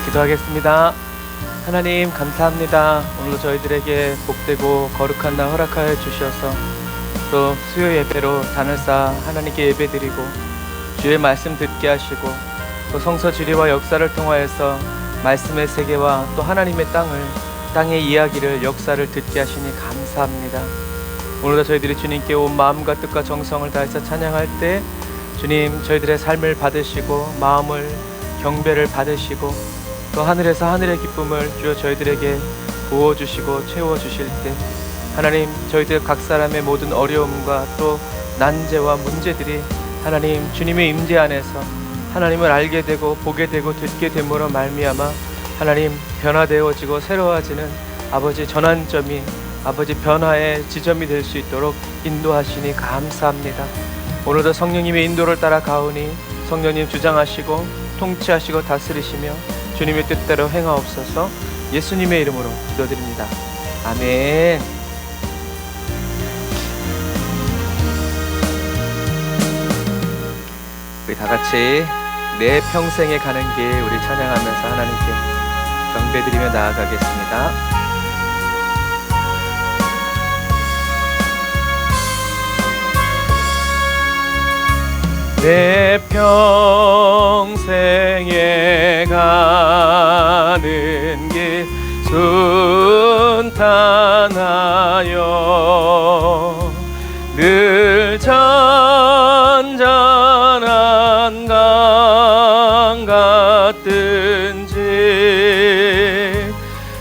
기도하겠습니다. 하나님 감사합니다. 오늘도 저희들에게 복되고 거룩한 날 허락하여 주셔서 또 수요 예배로 단을 쌓아 하나님께 예배드리고 주의 말씀 듣게 하시고 또 성서 주리와 역사를 통하여서 말씀의 세계와 또 하나님의 땅의 이야기를 역사를 듣게 하시니 감사합니다. 오늘도 저희들이 주님께 온 마음과 뜻과 정성을 다해서 찬양할 때 주님 저희들의 삶을 받으시고 마음을 경배를 받으시고 또 하늘에서 하늘의 기쁨을 주여 저희들에게 부어주시고 채워주실 때 하나님 저희들 각 사람의 모든 어려움과 또 난제와 문제들이 하나님 주님의 임재 안에서 하나님을 알게 되고 보게 되고 듣게 됨으로 말미암아 하나님 변화되어지고 새로워지는 아버지 전환점이 아버지 변화의 지점이 될 수 있도록 인도하시니 감사합니다. 오늘도 성령님의 인도를 따라 가오니 성령님 주장하시고 통치하시고 다스리시며 주님의 뜻대로 행하옵소서. 예수님의 이름으로 기도드립니다. 아멘. 우리 다 같이 내 평생에 가는 길 우리 찬양하면서 하나님께 경배드리며 나아가겠습니다. 내 평생에 가는 길 순탄하여 늘 잔잔한 강 같든지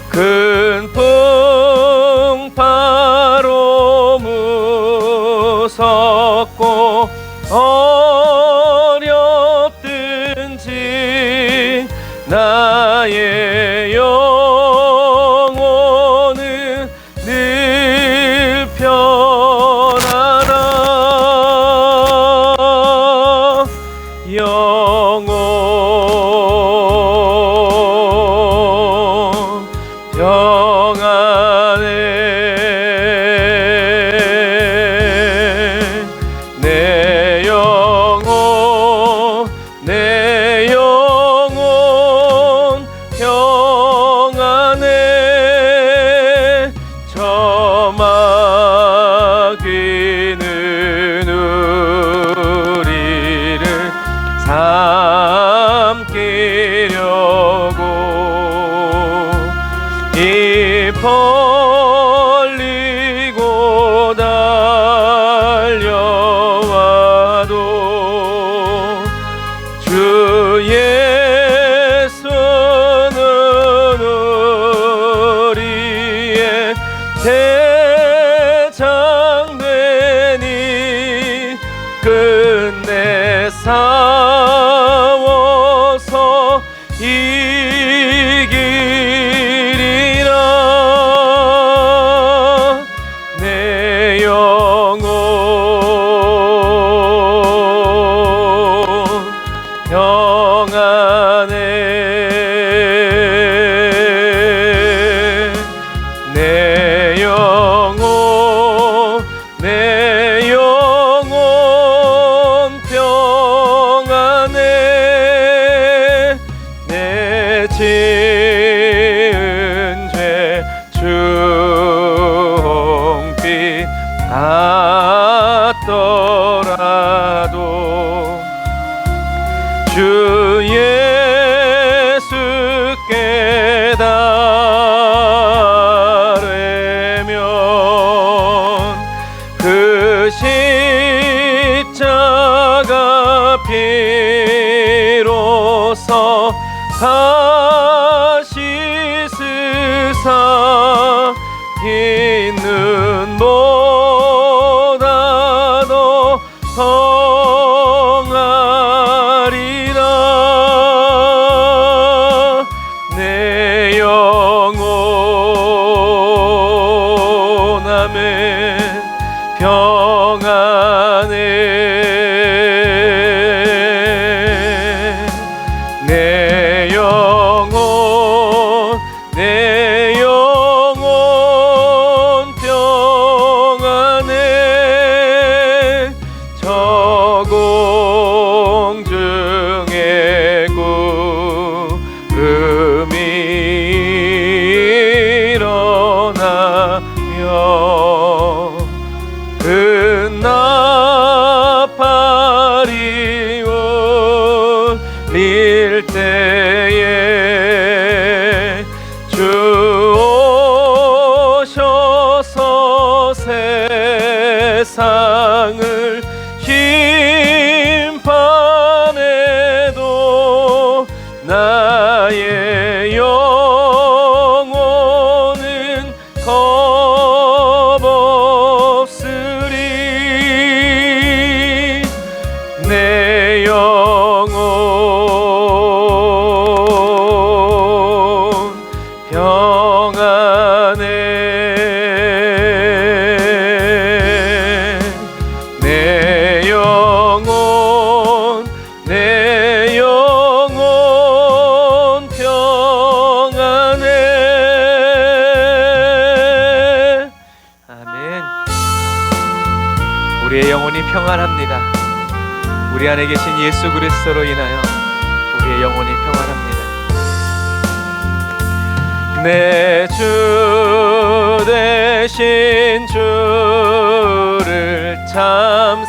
큰 풍파로 무섭고 어렵든지 나의 영혼은 늘 편하라. 영혼 평안해. 내 영혼 평안해. 저 마귀는 우리를 삼키려고 입 벌리고 달려와도 주 예수는 우리의 대장되니 끝내 싸워서 이기리라. 내 영혼 평안해. 내 영혼 평안해. 내 지은 죄 중빛 같더라도 주 예수께 달으면 그 십자가 피로써 다시 스사 있는 보다 더 성하리라. 내 영혼 아멘 평안해. 내 영혼 일어나며 그 나팔이 울릴 때에 주 오셔서 세상을 심판해도 나의 영혼은 겁없으리. 내 영혼 평안해. 내 영혼 평안해. 아멘. 우리의 영혼이 평안합니다. 우리 안에 계신 예수 그리스도로 인하여 우리의 영혼이 평안합니다. 내 주 대신 주를 참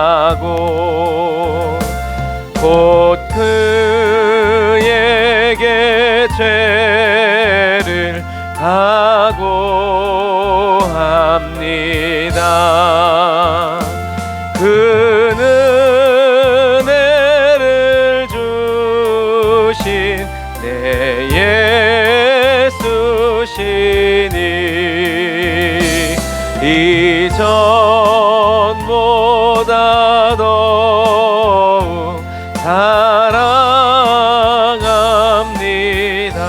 사랑하고 곧 그에게 죄를 각오합니다. 그 은혜를 주신 내 예수시니 이전보다 더욱 사랑합니다.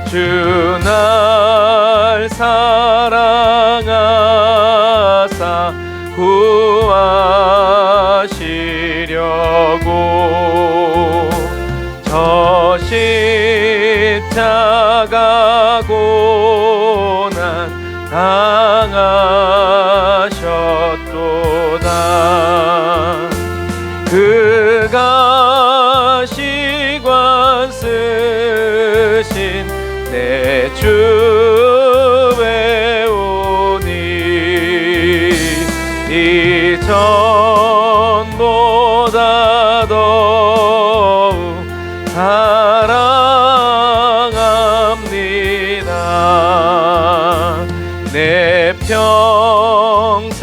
주 날 사랑하사 구하시려고 저 십자가 고난 당하셨도다. 그가 시관 쓰신 내 주 배우니 이전보다 더욱 사랑합니다. 내 평생에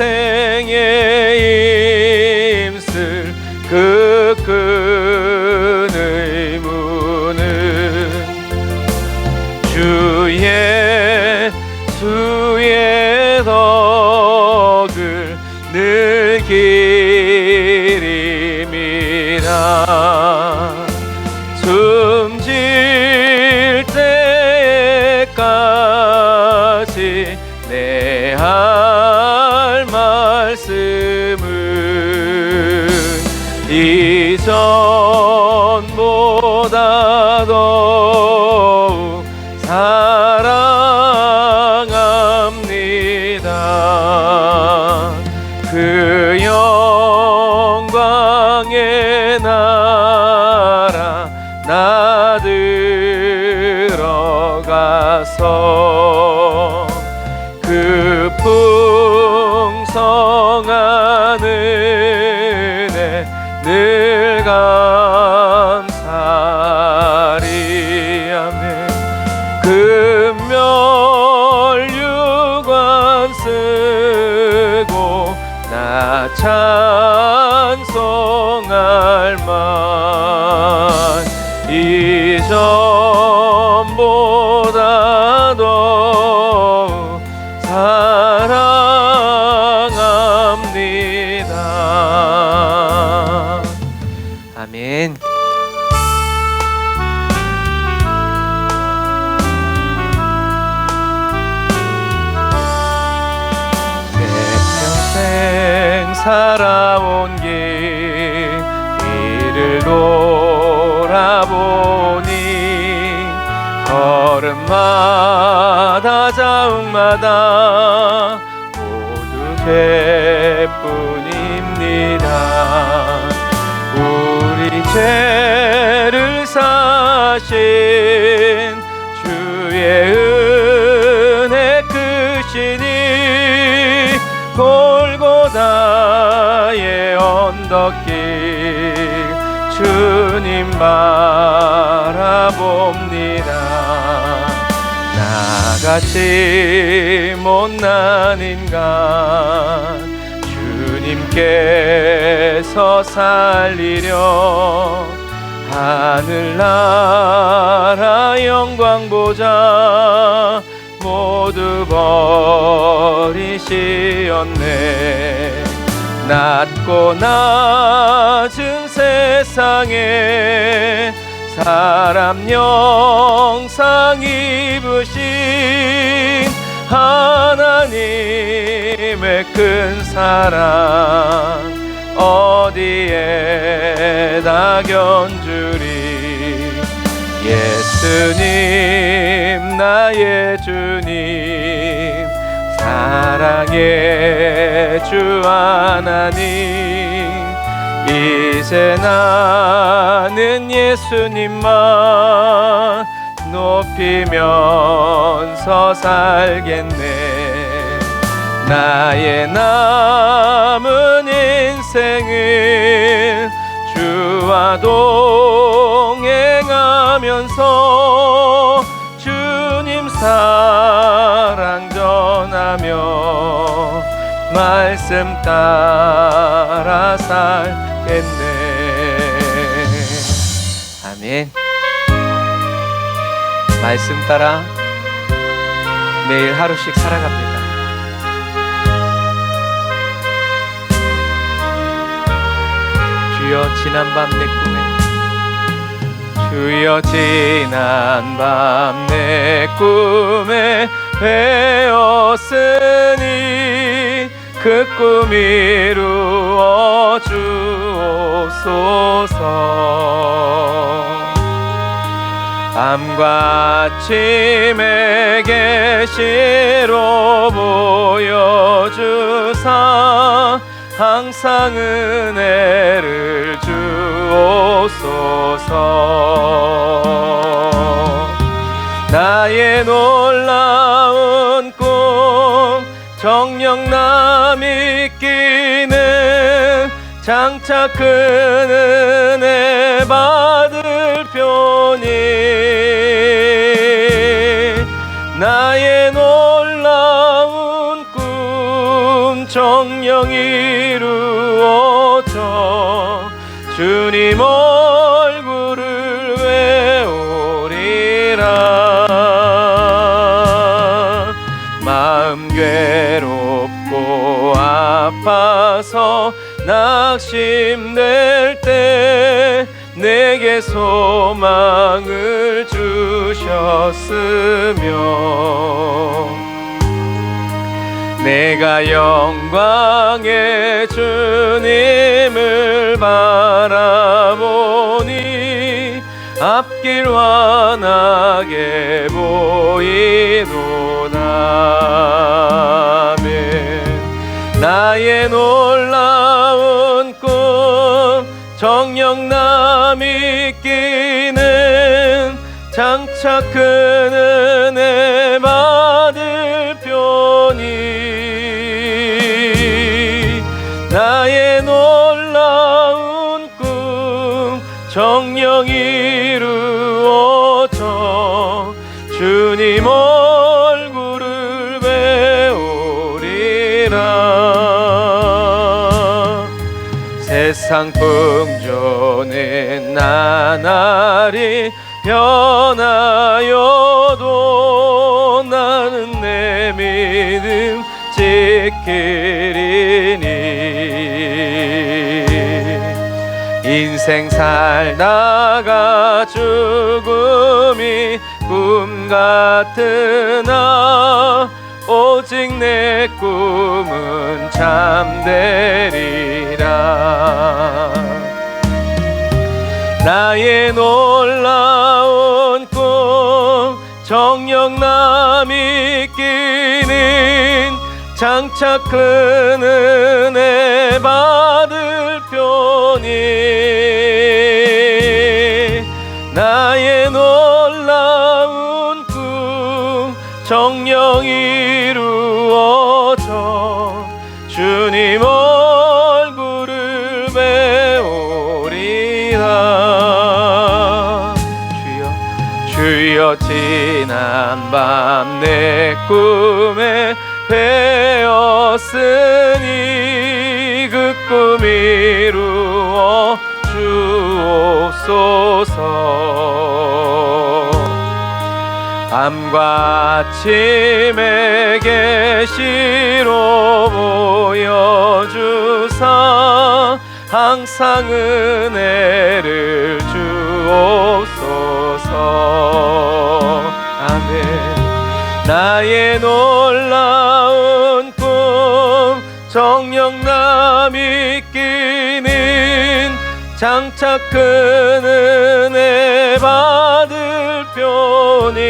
힘쓸 그 큰 의무는 주 예수의 덕을 늘 기림이라. 숨질 때까지 내 할 말씀은 이전보다 더욱 사랑합니다. 그 영광의 나라 나 들어가서 그 풍성한 은혜 늘 감사리. 아멘. 금멸유관 쓰고 나 찬송할 만 이전보다 더욱 사랑합니다. 아멘. 내 평생 살아온 길을 돌아보니 걸음마다 자욱마다 모두 죄뿐입니다. 우리 죄 하신 주의 은혜 크시니 골고다의 언덕길 주님 바라봅니다. 나같이 못난 인간 주님께서 살리려 하늘나라 영광 보좌 모두 버리시었네. 낮고 낮은 세상에 사람 형상 입으신 하나님의 큰 사랑 어디에다 견주리. 예수님 나의 주님 사랑의 주 하나님 이제 나는 예수님만 높이면서 살겠네. 나의 남은 인생은 주와 동행하면서 주님 사랑 전하며 말씀 따라 살겠네. 아멘. 말씀 따라 매일 하루씩 살아갑니다. 주여 지난밤 내 꿈에 주여 지난밤 내 꿈에 배웠으니 그 꿈 이루어 주옵소서. 밤과 아침에 계시로 보여주사 항상 은혜를 주옵소서. 나의 놀라운 꿈 정녕 남이 끼는 장차 큰 은혜 받을 표니 나의 놀라운 꿈 정녕 이루어져 주님 얼굴을 외우리라. 마음 괴롭고 아파서 낙심될 때 내게 소망을 주셨으며 내가 영광의 주님을 바라보니 앞길 환하게 보이도다. 나의 놀라운 꿈 정녕 남이 끼는 장차 큰 은혜 받을 표니 나의 놀라운 꿈 정녕 이루어져 주님 얼굴을 배우리라. 세상 풍조는 나날이 변하여도 나는 내 믿음 지키리니 인생 살다가 죽음이 꿈 같으나 오직 내 꿈은 참되리라. 나의 놀라운 꿈 정녕 남이 끼는 장차 큰 은혜 받을 표니 나의 정령 이루어져 주님 얼굴을 배우리라. 주여 지난 밤 내 꿈에 배었으니 그 꿈 이루어 주옵소서. 밤과 아침에 계시로 보여주사 항상 은혜를 주옵소서. 아멘. 나의 놀라운 꿈 정녕 남이 끼는 장차 큰 은혜 받을 표니.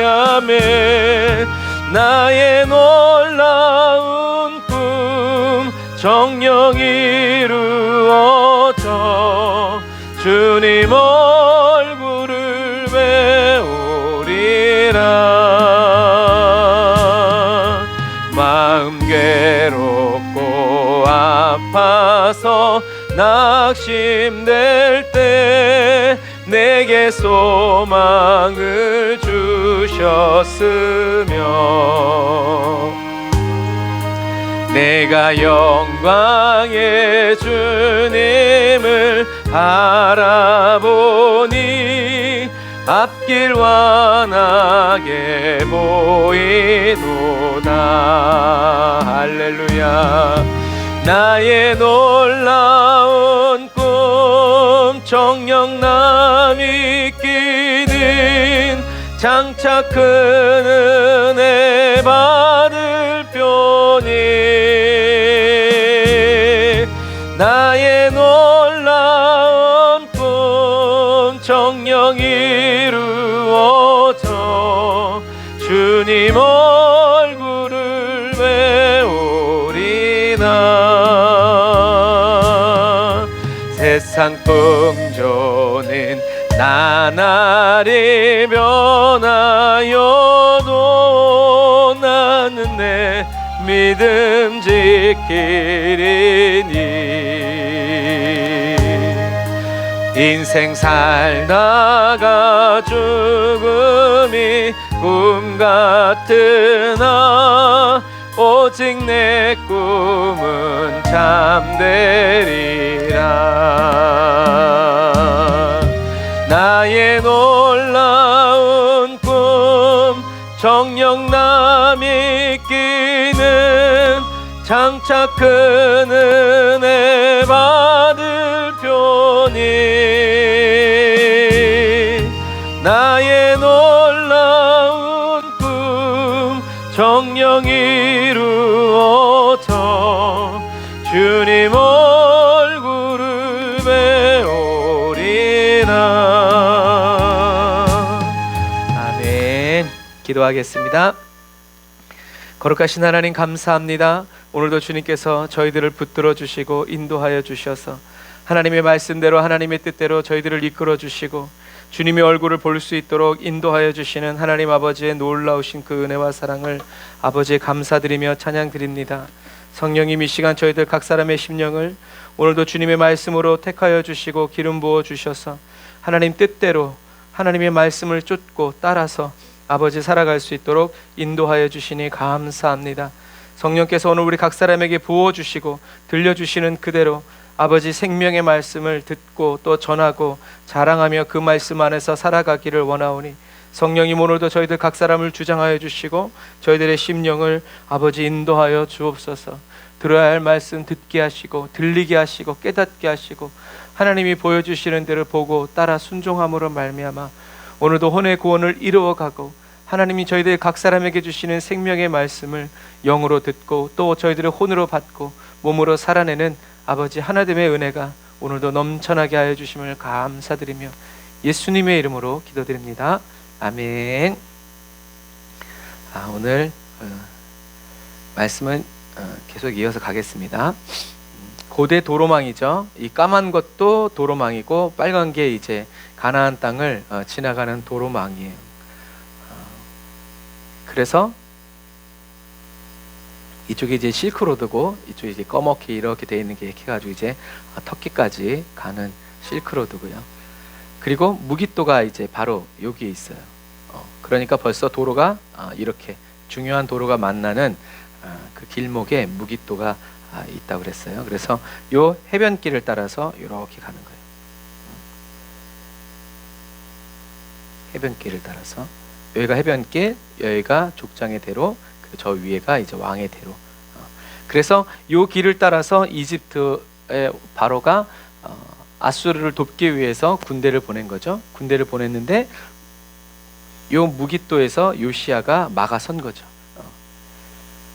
아멘. 나의 놀라운 꿈 정녕 이루어져 주님 얼굴을 배우리라. 마음 괴롭고 아파서 낙심될 때 내게 소망을 주셨으며 내가 영광의 주님을 바라보니 앞길 환하게 보이도다. 할렐루야. 나의 놀라운 꿈 정녕 남이 끼는 장차 큰 은혜 받을 표니. 나의 놀라운 꿈 정녕 이루어져 주님 얼굴을 배우리나. 세상 풍조는 나날이 변하여도 나는 내 믿음 지키리니. 인생 살다가 죽음이 꿈 같으나 오직 내 꿈은 참되리라. 나의 놀라운 꿈 정녕 남이 끼는 장차 큰 은혜 받을 표니. 나의 놀라운 꿈 정녕 이루어져 주님 얼굴을 배우리라. 아멘. 기도하겠습니다. 거룩하신 하나님 감사합니다. 오늘도 주님께서 저희들을 붙들어 주시고 인도하여 주셔서 하나님의 말씀대로 하나님의 뜻대로 저희들을 이끌어 주시고 주님의 얼굴을 볼 수 있도록 인도하여 주시는 하나님 아버지의 놀라우신 그 은혜와 사랑을 아버지에 감사드리며 찬양드립니다. 성령님 이 시간 저희들 각 사람의 심령을 오늘도 주님의 말씀으로 택하여 주시고 기름 부어 주셔서 하나님 뜻대로 하나님의 말씀을 쫓고 따라서 아버지 살아갈 수 있도록 인도하여 주시니 감사합니다. 성령께서 오늘 우리 각 사람에게 부어주시고 들려주시는 그대로 아버지 생명의 말씀을 듣고 또 전하고 자랑하며 그 말씀 안에서 살아가기를 원하오니 성령님 오늘도 저희들 각 사람을 주장하여 주시고 저희들의 심령을 아버지 인도하여 주옵소서. 들어야 할 말씀 듣게 하시고 들리게 하시고 깨닫게 하시고 하나님이 보여주시는 대로 보고 따라 순종함으로 말미암아 오늘도 혼의 구원을 이루어가고 하나님이 저희들 각 사람에게 주시는 생명의 말씀을 영으로 듣고 또 저희들의 혼으로 받고 몸으로 살아내는 아버지 하나됨의 은혜가 오늘도 넘쳐나게 하여 주심을 감사드리며 예수님의 이름으로 기도드립니다. 아멘. 오늘 말씀은 계속 이어서 가겠습니다. 고대 도로망이죠. 이 까만 것도 도로망이고 빨간 게 이제 가나안 땅을 지나가는 도로망이에요. 그래서 이쪽이 이제 실크로드고 이쪽이 이제 꺼멓게 이렇게 돼 있는 게 해가지고 이제 터키까지 가는 실크로드고요. 그리고 무기또가 이제 바로 여기에 있어요. 그러니까 벌써 도로가 이렇게 중요한 도로가 만나는 그 길목에 무기또가 있다고 그랬어요. 그래서 요 해변길을 따라서 이렇게 가는 거예요. 해변길을 따라서 여기가 해변길, 여기가 족장의 대로, 그리고 저 위에가 이제 왕의 대로. 그래서 요 길을 따라서 이집트의 바로가 아수르를 돕기 위해서 군대를 보낸 거죠. 군대를 보냈는데 요 무기또에서 요시야가 막아선 거죠.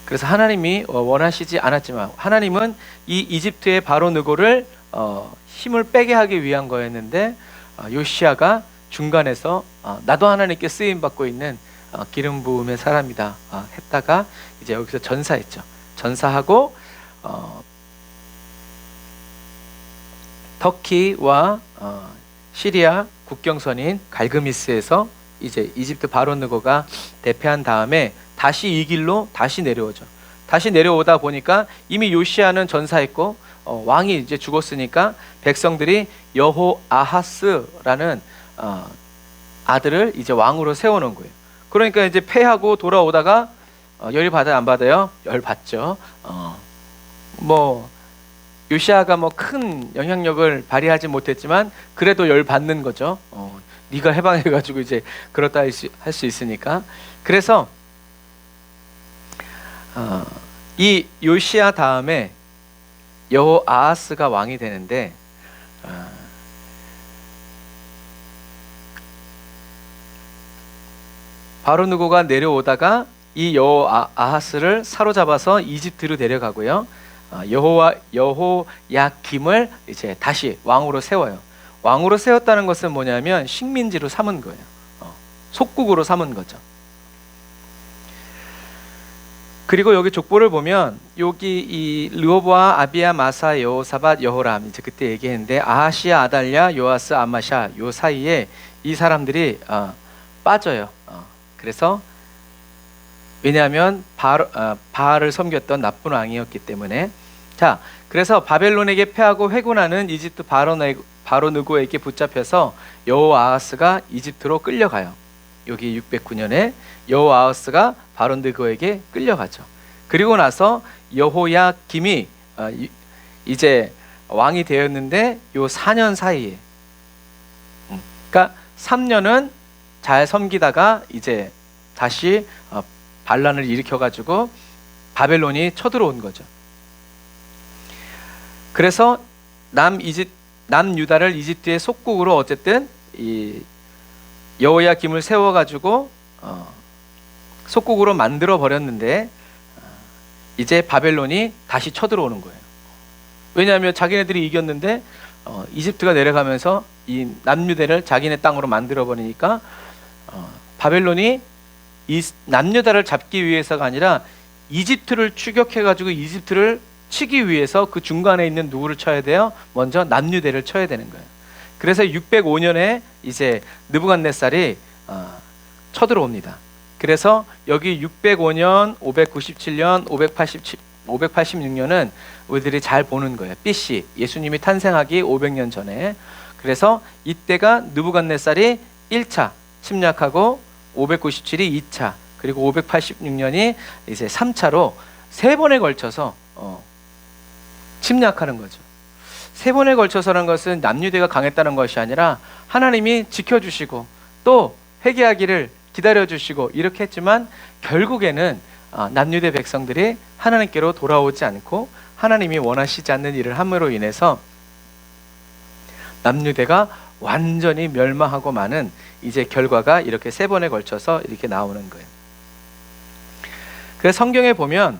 그래서 하나님이 원하시지 않았지만 하나님은 이 이집트의 바로 느고를 힘을 빼게 하기 위한 거였는데 요시야가 중간에서 나도 하나님께 쓰임 받고 있는 기름 부음의 사람이다 했다가 이제 여기서 전사했죠. 전사하고 터키와 시리아 국경선인 갈그미스에서 이제 이집트 바로 느고가 대패한 다음에 다시 이 길로 다시 내려오죠. 다시 내려오다 보니까 이미 요시야는 전사했고 왕이 이제 죽었으니까 백성들이 여호아하스라는 아들을 이제 왕으로 세워놓은 거예요. 그러니까 이제 패하고 돌아오다가 열 받아요, 안 받아요? 열 받죠. 뭐 요시야가 뭐 큰 영향력을 발휘하지 못했지만 그래도 열 받는 거죠. 네가 해방해가지고 이제 그렇다 할 수 있으니까. 그래서 이 요시야 다음에 여호아하스가 왕이 되는데 바로 느고가 내려오다가 이 여호아하스를 사로잡아서 이집트로 데려가고요. 여호야김을 이제 다시 왕으로 세워요. 왕으로 세웠다는 것은 뭐냐면 식민지로 삼은 거예요. 속국으로 삼은 거죠. 그리고 여기 족보를 보면 여기 이 르호보아, 아비야, 마사, 여호사밧, 여호람 이제 그때 얘기했는데 아하시야, 아달랴, 요아스, 아마샤 요 사이에 이 사람들이 빠져요. 그래서 왜냐하면 바알을 섬겼던 나쁜 왕이었기 때문에. 자, 그래서 바벨론에게 패하고 회군하는 이집트 바로 느고에게 붙잡혀서 여호아하스가 이집트로 끌려가요. 여기 609년에 여호아하스가 바로 느고에게 끌려가죠. 그리고 나서 여호야김이 이제 왕이 되었는데 요 4년 사이에, 그러니까 3년은 잘 섬기다가 이제 다시 반란을 일으켜가지고 바벨론이 쳐들어온 거죠. 그래서 남유다를 이집트의 속국으로 어쨌든 이 여호야김을 세워가지고 속국으로 만들어 버렸는데 이제 바벨론이 다시 쳐들어오는 거예요. 왜냐하면 자기네들이 이겼는데 이집트가 내려가면서 이 남유다를 자기네 땅으로 만들어 버리니까 바벨론이 이 남유다를 잡기 위해서가 아니라 이집트를 추격해가지고 이집트를 치기 위해서 그 중간에 있는 누구를 쳐야 돼요? 먼저 남유다를 쳐야 되는 거예요. 그래서 605년에 이제 느부갓네살이 쳐들어옵니다. 그래서 여기 605년, 597년, 586년은 우리들이 잘 보는 거예요. BC, 예수님이 탄생하기 500년 전에. 그래서 이때가 느부갓네살이 1차 침략하고 597이 2차, 그리고 586년이 이제 3차로 세 번에 걸쳐서 침략하는 거죠. 세 번에 걸쳐서라는 것은 남유대가 강했다는 것이 아니라 하나님이 지켜주시고 또 회개하기를 기다려주시고 이렇게 했지만 결국에는 남유대 백성들이 하나님께로 돌아오지 않고 하나님이 원하시지 않는 일을 함으로 인해서 남유대가 완전히 멸망하고 마는 이제 결과가 이렇게 세 번에 걸쳐서 이렇게 나오는 거예요. 그래서 성경에 보면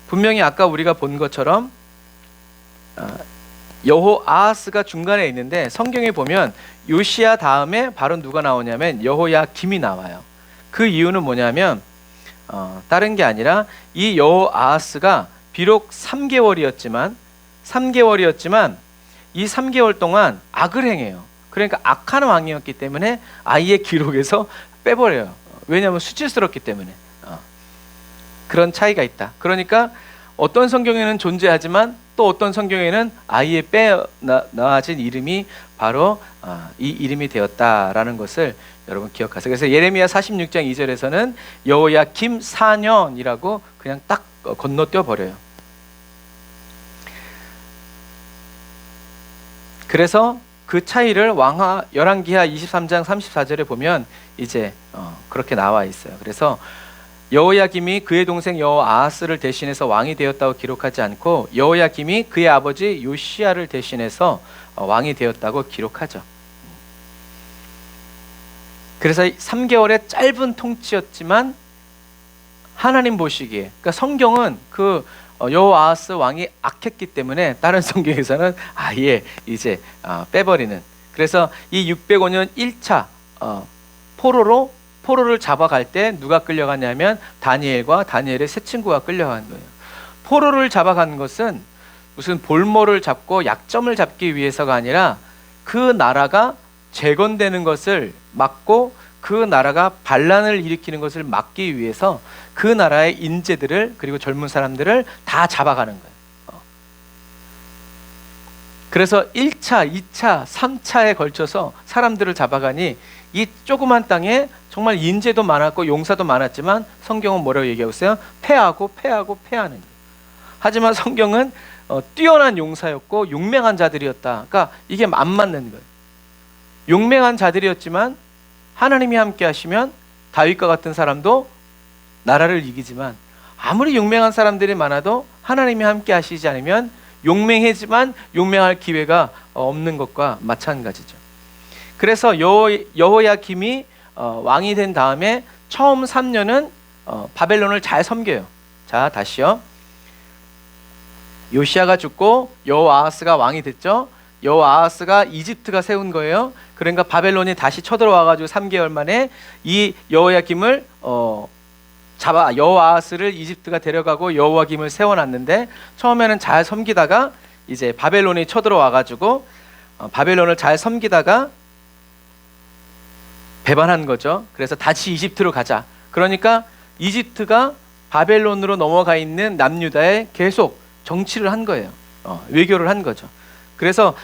분명히 아까 우리가 본 것처럼 여호아하스가 중간에 있는데 성경에 보면 요시야 다음에 바로 누가 나오냐면 여호야김이 나와요. 그 이유는 뭐냐면 다른 게 아니라 이 여호아하스가 비록 3개월이었지만 이 3개월 동안 악을 행해요. 그러니까 악한 왕이었기 때문에 아예 기록에서 빼버려요. 왜냐하면 수치스럽기 때문에. 그런 차이가 있다. 그러니까 어떤 성경에는 존재하지만 또 어떤 성경에는 아예 빼놔진 이름이 바로 이 이름이 되었다라는 것을 여러분 기억하세요. 그래서 예레미야 46장 2절에서는 여호야김 4년이라고 그냥 딱 건너뛰어 버려요. 그래서 그 차이를 왕하 열왕기하 23장 34절에 보면 이제 그렇게 나와 있어요. 그래서 여호야김이 그의 동생 여호아하스를 대신해서 왕이 되었다고 기록하지 않고 여호야김이 그의 아버지 요시야를 대신해서 왕이 되었다고 기록하죠. 그래서 3개월의 짧은 통치였지만 하나님 보시기에, 그러니까 성경은 그 여호아하스 왕이 악했기 때문에 다른 성경에서는 아예 이제 빼버리는. 그래서 이 605년 1차 포로를 잡아갈 때 누가 끌려갔냐면 다니엘과 다니엘의 세 친구가 끌려간 거예요. 포로를 잡아간 것은 무슨 볼모를 잡고 약점을 잡기 위해서가 아니라 그 나라가 재건되는 것을 막고 그 나라가 반란을 일으키는 것을 막기 위해서 그 나라의 인재들을, 그리고 젊은 사람들을 다 잡아가는 거예요. 그래서 1차, 2차, 3차에 걸쳐서 사람들을 잡아가니 이 조그만 땅에 정말 인재도 많았고 용사도 많았지만 성경은 뭐라고 얘기하고 있어요? 패하고 패하는 거예요. 하지만 성경은 뛰어난 용사였고 용맹한 자들이었다. 그러니까 이게 안 맞는 거예요. 용맹한 자들이었지만 하나님이 함께 하시면 다윗과 같은 사람도 나라를 이기지만, 아무리 용맹한 사람들이 많아도 하나님이 함께 하시지 않으면 용맹하지만 용맹할 기회가 없는 것과 마찬가지죠. 그래서 여호야김이 왕이 된 다음에 처음 3년은 바벨론을 잘 섬겨요. 자, 다시요. 요시야가 죽고 여호아하스가 왕이 됐죠. 여호아하스가 이집트가 세운 거예요. 그러니까 바벨론이 다시 쳐들어와가지고 3개월 만에 이 여호야김을 여호아하스를 이집트가 데려가고 여호야김을 세워놨는데, 처음에는 잘 섬기다가 이제 바벨론이 쳐들어와가지고 바벨론을 잘 섬기다가 배반한 거죠. 그래서 다시 이집트로 가자. 그러니까 이집트가 바벨론으로 넘어가 있는 남유다에 계속 정치를 한 거예요. 외교를 한 거죠. 그래서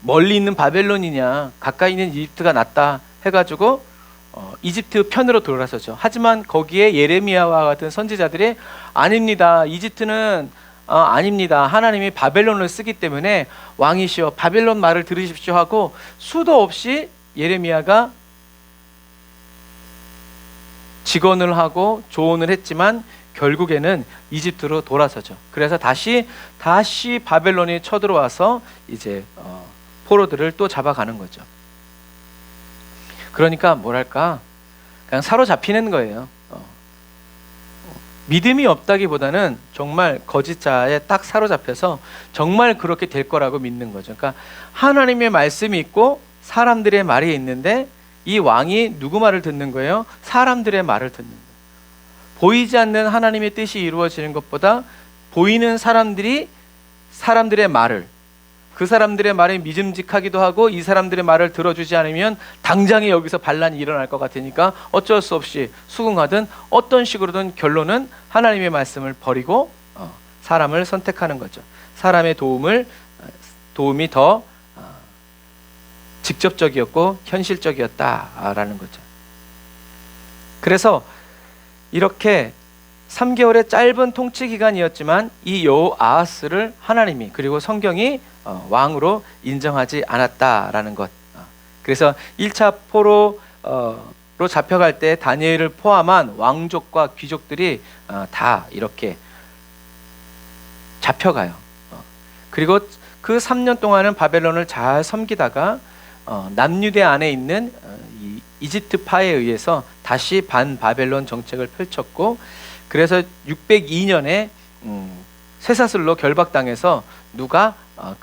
멀리 있는 바벨론이냐 가까이 있는 이집트가 낫다 해가지고 이집트 편으로 돌아서죠. 하지만 거기에 예레미야와 같은 선지자들이 아닙니다. 이집트는 아닙니다. 하나님이 바벨론을 쓰기 때문에 왕이시여 바벨론 말을 들으십시오 하고 수도 없이 예레미야가 직언을 하고 조언을 했지만 결국에는 이집트로 돌아서죠. 그래서 다시 바벨론이 쳐들어와서 이제 포로들을 또 잡아가는 거죠. 그러니까 뭐랄까, 그냥 사로잡히는 거예요. 믿음이 없다기보다는 정말 거짓자에 딱 사로잡혀서 정말 그렇게 될 거라고 믿는 거죠. 그러니까 하나님의 말씀이 있고 사람들의 말이 있는데 이 왕이 누구 말을 듣는 거예요? 사람들의 말을 듣는 거예요. 보이지 않는 하나님의 뜻이 이루어지는 것보다 보이는 사람들의 말을, 그 사람들의 말이 믿음직하기도 하고 이 사람들의 말을 들어주지 않으면 당장에 여기서 반란이 일어날 것 같으니까 어쩔 수 없이 수긍하든 어떤 식으로든 결론은 하나님의 말씀을 버리고 사람을 선택하는 거죠. 사람의 도움이 더 직접적이었고 현실적이었다라는 거죠. 그래서 이렇게 3개월의 짧은 통치 기간이었지만 이 여호아하스를 하나님이, 그리고 성경이 왕으로 인정하지 않았다라는 것. 그래서 1차 포로로 잡혀갈 때 다니엘을 포함한 왕족과 귀족들이 다 이렇게 잡혀가요. 그리고 그 3년 동안은 바벨론을 잘 섬기다가 남유대 안에 있는 이집트파에 의해서 다시 반바벨론 정책을 펼쳤고, 그래서 602년에 쇠사슬로 결박당해서 누가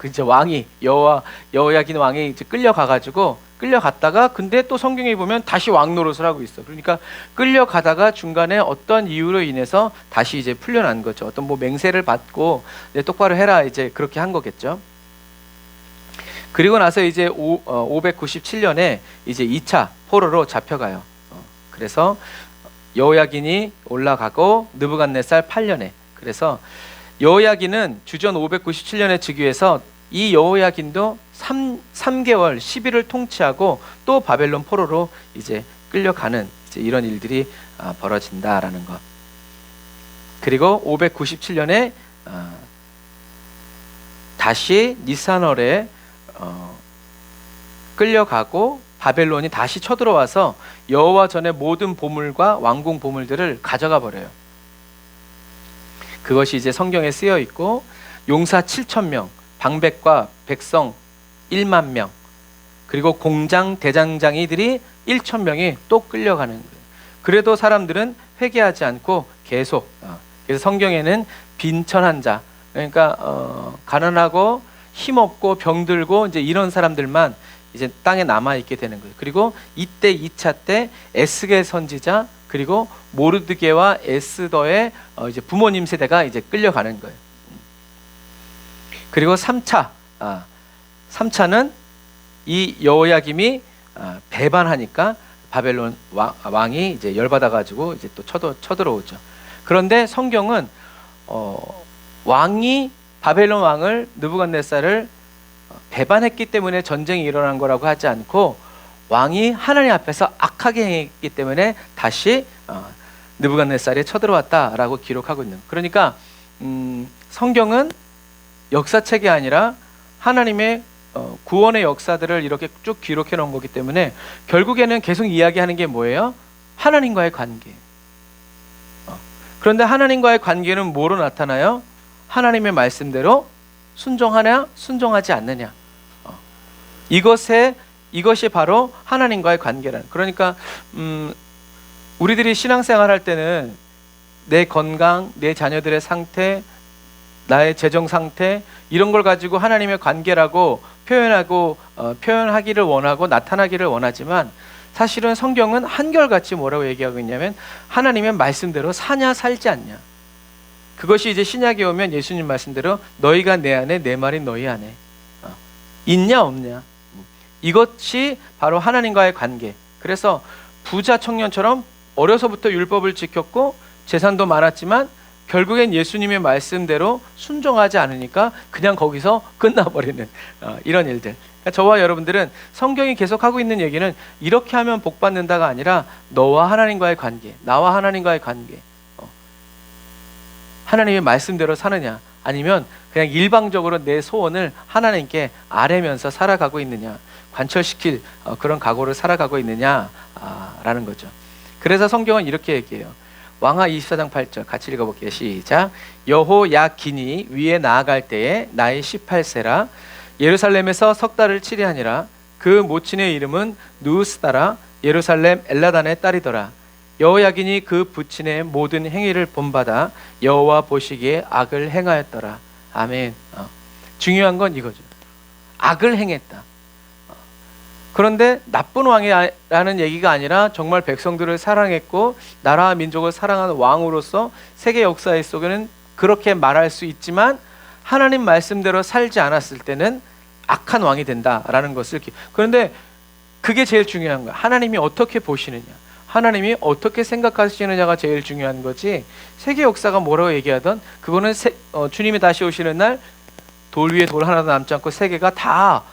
이제 왕이 여호야긴 왕이 이제 끌려갔다가 근데 또 성경에 보면 다시 왕 노릇을 하고 있어. 그러니까 끌려가다가 중간에 어떤 이유로 인해서 다시 이제 풀려난 거죠. 어떤 뭐 맹세를 받고 똑바로 해라 이제 그렇게 한 거겠죠. 그리고 나서 이제 597년에 이제 2차 포로로 잡혀가요. 그래서 여호야긴이 올라가고 느부갓네살 8년에, 그래서 여호야긴은 주전 597년에 즉위해서 이 여호야긴도 3개월 10일을 통치하고 또 바벨론 포로로 이제 끌려가는 이제 이런 일들이 벌어진다라는 것. 그리고 597년에 다시 니산월에 끌려가고 바벨론이 다시 쳐들어와서 여호와 전의 모든 보물과 왕궁 보물들을 가져가 버려요. 그것이 이제 성경에 쓰여 있고, 용사 7,000명, 방백과 백성 1만 명, 그리고 공장 대장장이들이 1,000명이 또 끌려가는 거예요. 그래도 사람들은 회개하지 않고 계속, 그래서 성경에는 빈천한 자, 그러니까 가난하고 힘없고 병들고 이제 이런 사람들만 이제 땅에 남아 있게 되는 거예요. 그리고 이때 2차 때 에스겔 선지자, 그리고 모르드게와 에스더의 이제 부모님 세대가 이제 끌려가는 거예요. 그리고 3차는 이 여호야김이 배반하니까 바벨론 왕이 이제 열받아 가지고 이제 또 쳐들어오죠. 그런데 성경은 왕이 바벨론 왕을 느부갓네살을 배반했기 때문에 전쟁이 일어난 거라고 하지 않고, 왕이 하나님 앞에서 악하게 행했기 때문에 다시 느부갓네살이 쳐들어왔다라고 기록하고 있는. 그러니까 성경은 역사책이 아니라 하나님의 구원의 역사들을 이렇게 쭉 기록해 놓은 거기 때문에 결국에는 계속 이야기하는 게 뭐예요? 하나님과의 관계. 그런데 하나님과의 관계는 뭐로 나타나요? 하나님의 말씀대로 순종하냐 순종하지 않느냐. 이것이 바로 하나님과의 관계라는. 그러니까 우리들이 신앙생활 할 때는 내 건강, 내 자녀들의 상태, 나의 재정 상태, 이런 걸 가지고 하나님의 관계라고 표현하기를 원하고 나타나기를 원하지만, 사실은 성경은 한결같이 뭐라고 얘기하고 있냐면 하나님의 말씀대로 사냐 살지 않냐. 그것이 이제 신약에 오면 예수님 말씀대로 너희가 내 안에 내 말이 너희 안에 있냐 없냐. 이것이 바로 하나님과의 관계. 그래서 부자 청년처럼 어려서부터 율법을 지켰고 재산도 많았지만 결국엔 예수님의 말씀대로 순종하지 않으니까 그냥 거기서 끝나버리는 이런 일들. 그러니까 저와 여러분들은 성경이 계속하고 있는 얘기는 이렇게 하면 복 받는다가 아니라 너와 하나님과의 관계, 나와 하나님과의 관계, 하나님의 말씀대로 사느냐, 아니면 그냥 일방적으로 내 소원을 하나님께 아뢰면서 살아가고 있느냐, 관철시킬 그런 각오를 살아가고 있느냐라는 거죠. 그래서 성경은 이렇게 얘기해요. 왕하 24장 8절 같이 읽어볼게요. 시작. 여호야긴이 위에 나아갈 때에 나이 18세라. 예루살렘에서 석 달을 치리하니라. 그 모친의 이름은 누스다라. 예루살렘 엘라단의 딸이더라. 여호야긴이 그 부친의 모든 행위를 본받아 여호와 보시기에 악을 행하였더라. 아멘. 중요한 건 이거죠. 악을 행했다. 그런데 나쁜 왕이라는 얘기가 아니라 정말 백성들을 사랑했고 나라와 민족을 사랑하는 왕으로서 세계 역사 속에는 그렇게 말할 수 있지만, 하나님 말씀대로 살지 않았을 때는 악한 왕이 된다라는 것을. 그런데 그게 제일 중요한 거야. 하나님이 어떻게 보시느냐, 하나님이 어떻게 생각하시느냐가 제일 중요한 거지, 세계 역사가 뭐라고 얘기하던 그거는 주님이 다시 오시는 날 돌 위에 돌 하나도 남지 않고 세계가 다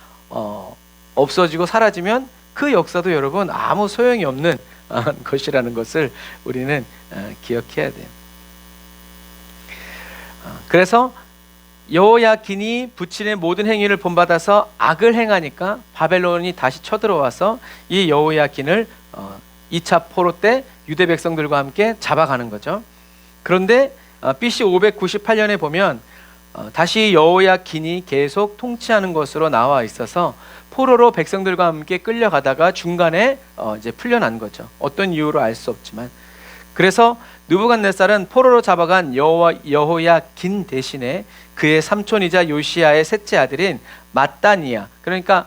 없어지고 사라지면 그 역사도 여러분 아무 소용이 없는 것이라는 것을 우리는 기억해야 돼요. 그래서 여호야긴이 부친의 모든 행위를 본받아서 악을 행하니까 바벨론이 다시 쳐들어와서 이 여호야긴을 2차 포로 때 유대 백성들과 함께 잡아가는 거죠. 그런데 BC 598년에 보면 다시 여호야긴이 계속 통치하는 것으로 나와 있어서 포로로 백성들과 함께 끌려가다가 중간에 이제 풀려난 거죠. 어떤 이유로 알 수 없지만. 그래서 느부갓네살은 포로로 잡아간 여호야긴 대신에 그의 삼촌이자 요시야의 셋째 아들인 mat단이야, 그러니까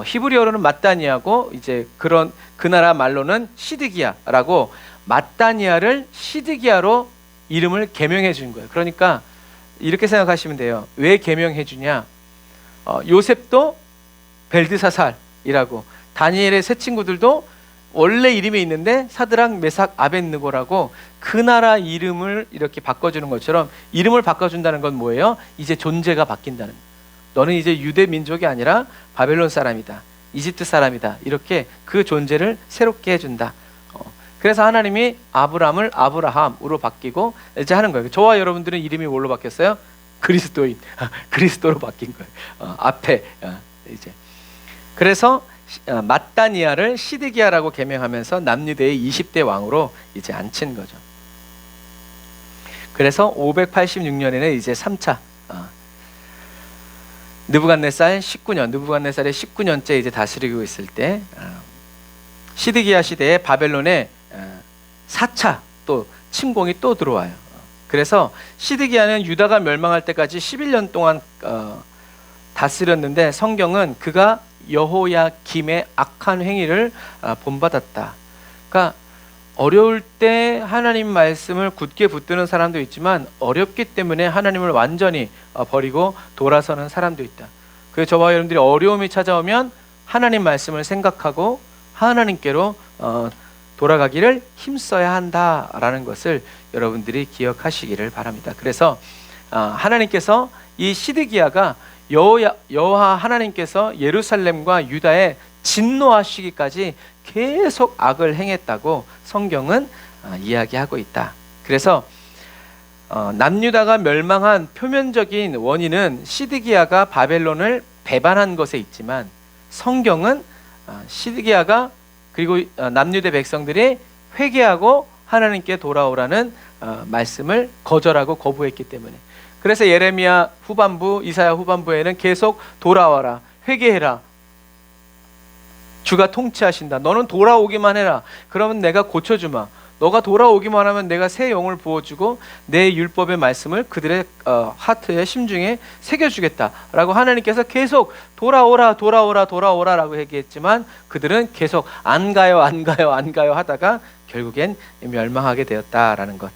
히브리어로는 mat단이야고 이제 그 나라 말로는 시드기야라고, mat단이야를 시드기야로 이름을 개명해 준 거예요. 그러니까 이렇게 생각하시면 돼요. 왜 개명해 주냐? 요셉도 벨드사살이라고, 다니엘의 세 친구들도 원래 이름이 있는데 사드락, 메삭, 아벳느고라고 그 나라 이름을 이렇게 바꿔주는 것처럼 이름을 바꿔준다는 건 뭐예요? 이제 존재가 바뀐다는 거예요. 너는 이제 유대 민족이 아니라 바벨론 사람이다, 이집트 사람이다, 이렇게 그 존재를 새롭게 해준다. 그래서 하나님이 아브람을 아브라함으로 바뀌고 이제 하는 거예요. 저와 여러분들은 이름이 뭘로 바뀌었어요? 그리스도인, 그리스도로 바뀐 거예요. 앞에 이제 그래서 마따니아를 시드기야라고 개명하면서 남유대의 20대 왕으로 이제 앉힌 거죠. 그래서 586년에는 이제 3차 느부갓네살 19년, 느부갓네살의 19년째 이제 다스리고 있을 때 시드기야 시대에 바벨론에 4차 또 침공이 또 들어와요. 그래서 시드기야는 유다가 멸망할 때까지 11년 동안 다스렸는데 성경은 그가 여호야김의 악한 행위를 본받았다. 그러니까 어려울 때 하나님 말씀을 굳게 붙드는 사람도 있지만 어렵기 때문에 하나님을 완전히 버리고 돌아서는 사람도 있다. 그래서 저와 여러분들이 어려움이 찾아오면 하나님 말씀을 생각하고 하나님께로 돌아가기를 힘써야 한다라는 것을 여러분들이 기억하시기를 바랍니다. 그래서 하나님께서 이 시드기야가 여호와 하나님께서 예루살렘과 유다에 진노하시기까지 계속 악을 행했다고 성경은 이야기하고 있다. 그래서 남유다가 멸망한 표면적인 원인은 시드기야가 바벨론을 배반한 것에 있지만 성경은 시드기야가 그리고 남유대 백성들이 회개하고 하나님께 돌아오라는 말씀을 거절하고 거부했기 때문에, 그래서 예레미야 후반부, 이사야 후반부에는 계속 돌아와라, 회개해라, 주가 통치하신다, 너는 돌아오기만 해라, 그러면 내가 고쳐주마, 너가 돌아오기만 하면 내가 새 영을 부어주고 내 율법의 말씀을 그들의 하트에 심중에 새겨주겠다라고 하나님께서 계속 돌아오라 돌아오라 돌아오라 라고 얘기했지만 그들은 계속 안 가요 안 가요 안 가요 하다가 결국엔 멸망하게 되었다라는 것.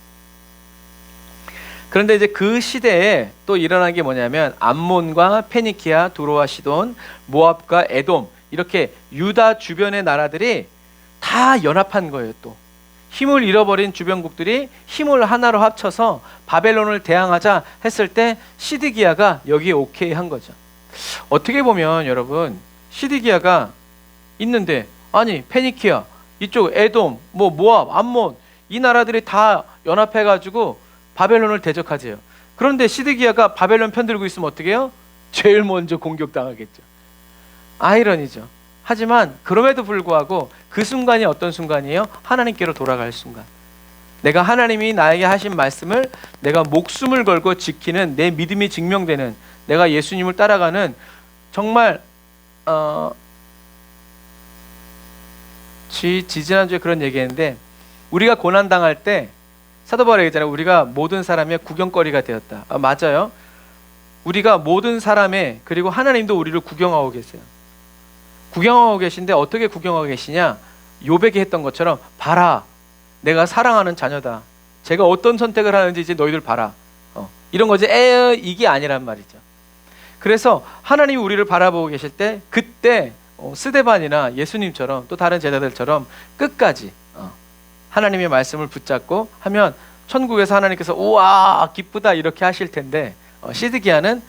그런데 이제 그 시대에 또 일어난 게 뭐냐면 암몬과 페니키아, 두로와 시돈, 모압과 에돔, 이렇게 유다 주변의 나라들이 다 연합한 거예요. 또 힘을 잃어버린 주변국들이 힘을 하나로 합쳐서 바벨론을 대항하자 했을 때 시드기야가 여기에 오케이 한 거죠. 어떻게 보면 여러분, 시드기야가 있는데 아니 페니키아, 이쪽 에돔, 모압, 암몬, 이 나라들이 다 연합해가지고 바벨론을 대적하세요. 그런데 시드기야가 바벨론 편들고 있으면 어떻게 해요? 제일 먼저 공격당하겠죠. 아이러니죠. 하지만 그럼에도 불구하고 그 순간이 어떤 순간이에요? 하나님께로 돌아갈 순간. 내가 하나님이 나에게 하신 말씀을 내가 목숨을 걸고 지키는, 내 믿음이 증명되는, 내가 예수님을 따라가는, 정말 지난주에 그런 얘기했는데, 우리가 고난당할 때 사도 바울이 얘기했잖아요. 우리가 모든 사람의 구경거리가 되었다. 맞아요. 우리가 모든 사람의, 그리고 하나님도 우리를 구경하고 계세요. 구경하고 계신데 어떻게 구경하고 계시냐? 요백이 했던 것처럼, 봐라, 내가 사랑하는 자녀다, 제가 어떤 선택을 하는지 이제 너희들 봐라, 이런 거지. 이게 아니란 말이죠. 그래서 하나님이 우리를 바라보고 계실 때, 그때 스데반이나 예수님처럼 또 다른 제자들처럼 끝까지 하나님의 말씀을 붙잡고 하면 천국에서 하나님께서 우와 기쁘다 이렇게 하실 텐데, 시드기야는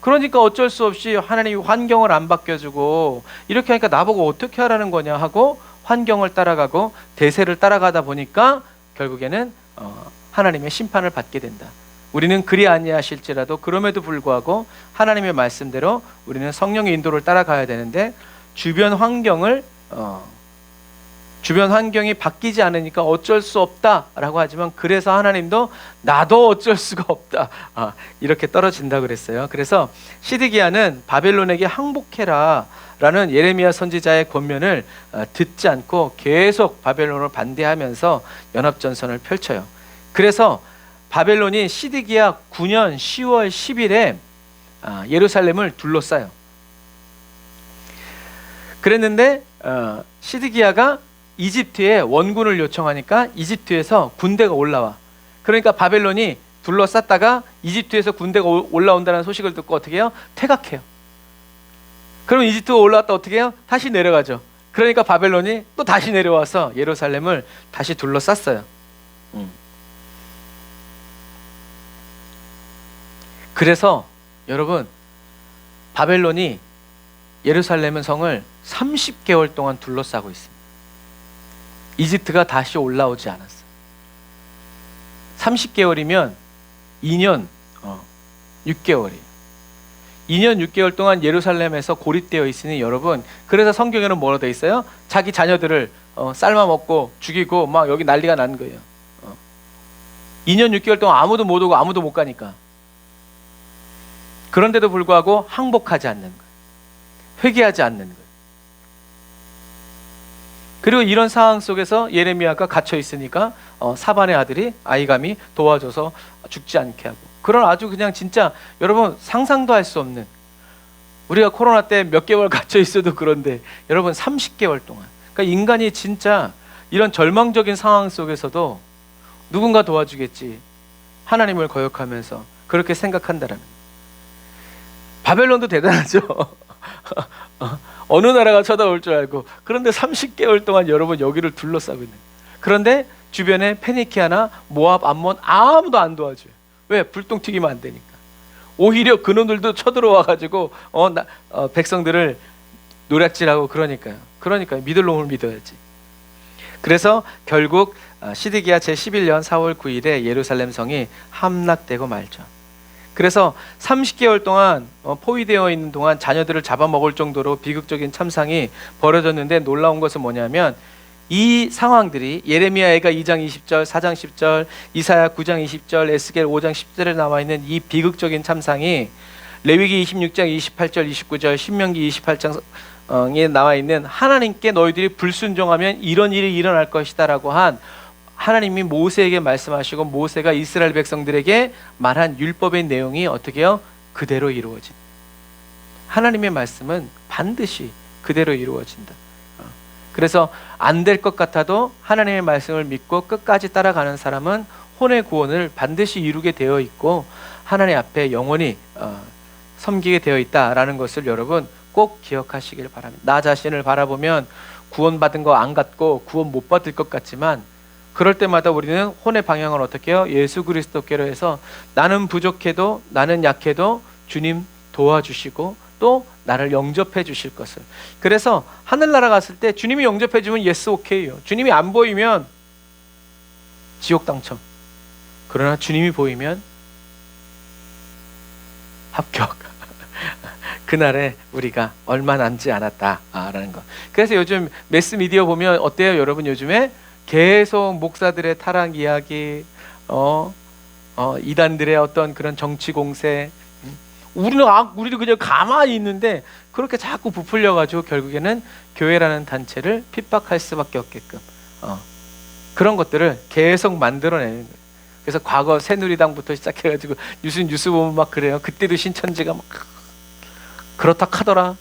그러니까 어쩔 수 없이 하나님이 환경을 안 바뀌어주고 이렇게 하니까 나보고 어떻게 하라는 거냐 하고 환경을 따라가고 대세를 따라가다 보니까 결국에는 하나님의 심판을 받게 된다. 우리는 그리 아니하실지라도 그럼에도 불구하고 하나님의 말씀대로 우리는 성령의 인도를 따라가야 되는데, 주변 환경이 바뀌지 않으니까 어쩔 수 없다라고 하지만, 그래서 하나님도 나도 어쩔 수가 없다, 이렇게 떨어진다 그랬어요. 그래서 시드기야는 바벨론에게 항복해라 라는 예레미야 선지자의 권면을 듣지 않고 계속 바벨론을 반대하면서 연합전선을 펼쳐요. 그래서 바벨론이 시드기야 9년 10월 10일에 예루살렘을 둘러싸요. 그랬는데 시드기야가 이집트에 원군을 요청하니까 이집트에서 군대가 올라와. 그러니까 바벨론이 둘러쌌다가 이집트에서 군대가 올라온다는 소식을 듣고 어떻게 해요? 퇴각해요. 그럼 이집트가 올라왔다 어떻게 해요? 다시 내려가죠. 그러니까 바벨론이 또 다시 내려와서 예루살렘을 다시 둘러쌌어요. 그래서 여러분, 바벨론이 예루살렘 성을 30개월 동안 둘러싸고 있습니다. 이집트가 다시 올라오지 않았어요. 30개월이면 2년 6개월이에요. 2년 6개월 동안 예루살렘에서 고립되어 있으니 여러분, 그래서 성경에는 뭐라 되어 있어요? 자기 자녀들을 삶아 먹고 죽이고 막 여기 난리가 난 거예요. 2년 6개월 동안 아무도 못 오고 아무도 못 가니까. 그런데도 불구하고 항복하지 않는 거예요. 회개하지 않는 거예요. 그리고 이런 상황 속에서 예레미야가 갇혀 있으니까 사반의 아들이 아히감이 도와줘서 죽지 않게 하고, 그런 아주 그냥 진짜 여러분 상상도 할 수 없는, 우리가 코로나 때 몇 개월 갇혀 있어도 그런데 여러분 30개월 동안, 그러니까 인간이 진짜 이런 절망적인 상황 속에서도 누군가 도와주겠지, 하나님을 거역하면서 그렇게 생각한다라는 거예요. 바벨론도 대단하죠. 어느 나라가 쳐다올 줄 알고. 그런데 30개월 동안 여러분 여기를 둘러싸고 있는 거예요. 그런데 주변에 페니키아나 모압, 암몬 아무도 안 도와줘요. 왜? 불똥 튀기면 안 되니까. 오히려 그놈들도 쳐들어와가지고 백성들을 노략질하고 그러니까요. 그러니까 믿을 놈을 믿어야지. 그래서 결국 시드기야 제11년 4월 9일에 예루살렘 성이 함락되고 말죠. 그래서 30개월 동안 포위되어 있는 동안 자녀들을 잡아먹을 정도로 비극적인 참상이 벌어졌는데, 놀라운 것은 뭐냐면 이 상황들이 예레미야가 2장 20절, 4장 10절, 이사야 9장 20절, 에스겔 5장 10절에 나와있는 이 비극적인 참상이 레위기 26장 28절 29절, 신명기 28장에 나와있는 하나님께 너희들이 불순종하면 이런 일이 일어날 것이다 라고 한, 하나님이 모세에게 말씀하시고 모세가 이스라엘 백성들에게 말한 율법의 내용이 어떻게 해요? 그대로 이루어진, 하나님의 말씀은 반드시 그대로 이루어진다. 그래서 안 될 것 같아도 하나님의 말씀을 믿고 끝까지 따라가는 사람은 혼의 구원을 반드시 이루게 되어 있고 하나님 앞에 영원히 섬기게 되어 있다라는 것을 여러분 꼭 기억하시길 바랍니다. 나 자신을 바라보면 구원받은 거 안 갖고 구원 못 받을 것 같지만, 그럴 때마다 우리는 혼의 방향을 어떻게 해요? 예수 그리스도께로 해서 나는 부족해도, 나는 약해도 주님 도와주시고 또 나를 영접해 주실 것을. 그래서 하늘나라 갔을 때 주님이 영접해 주면 예스 오케이요. 주님이 안 보이면 지옥 당첨. 그러나 주님이 보이면 합격. 그날에 우리가 얼마 남지 않았다라는 거. 그래서 요즘 매스미디어 보면 어때요? 여러분 요즘에 계속 목사들의 타락 이야기, 이단들의 어떤 그런 정치 공세, 우리도 그냥 가만히 있는데 그렇게 자꾸 부풀려가지고 결국에는 교회라는 단체를 핍박할 수밖에 없게끔 그런 것들을 계속 만들어내는 거예요. 그래서 과거 새누리당부터 시작해가지고 뉴스 보면 막 그래요. 그때도 신천지가 막 그렇다 하더라.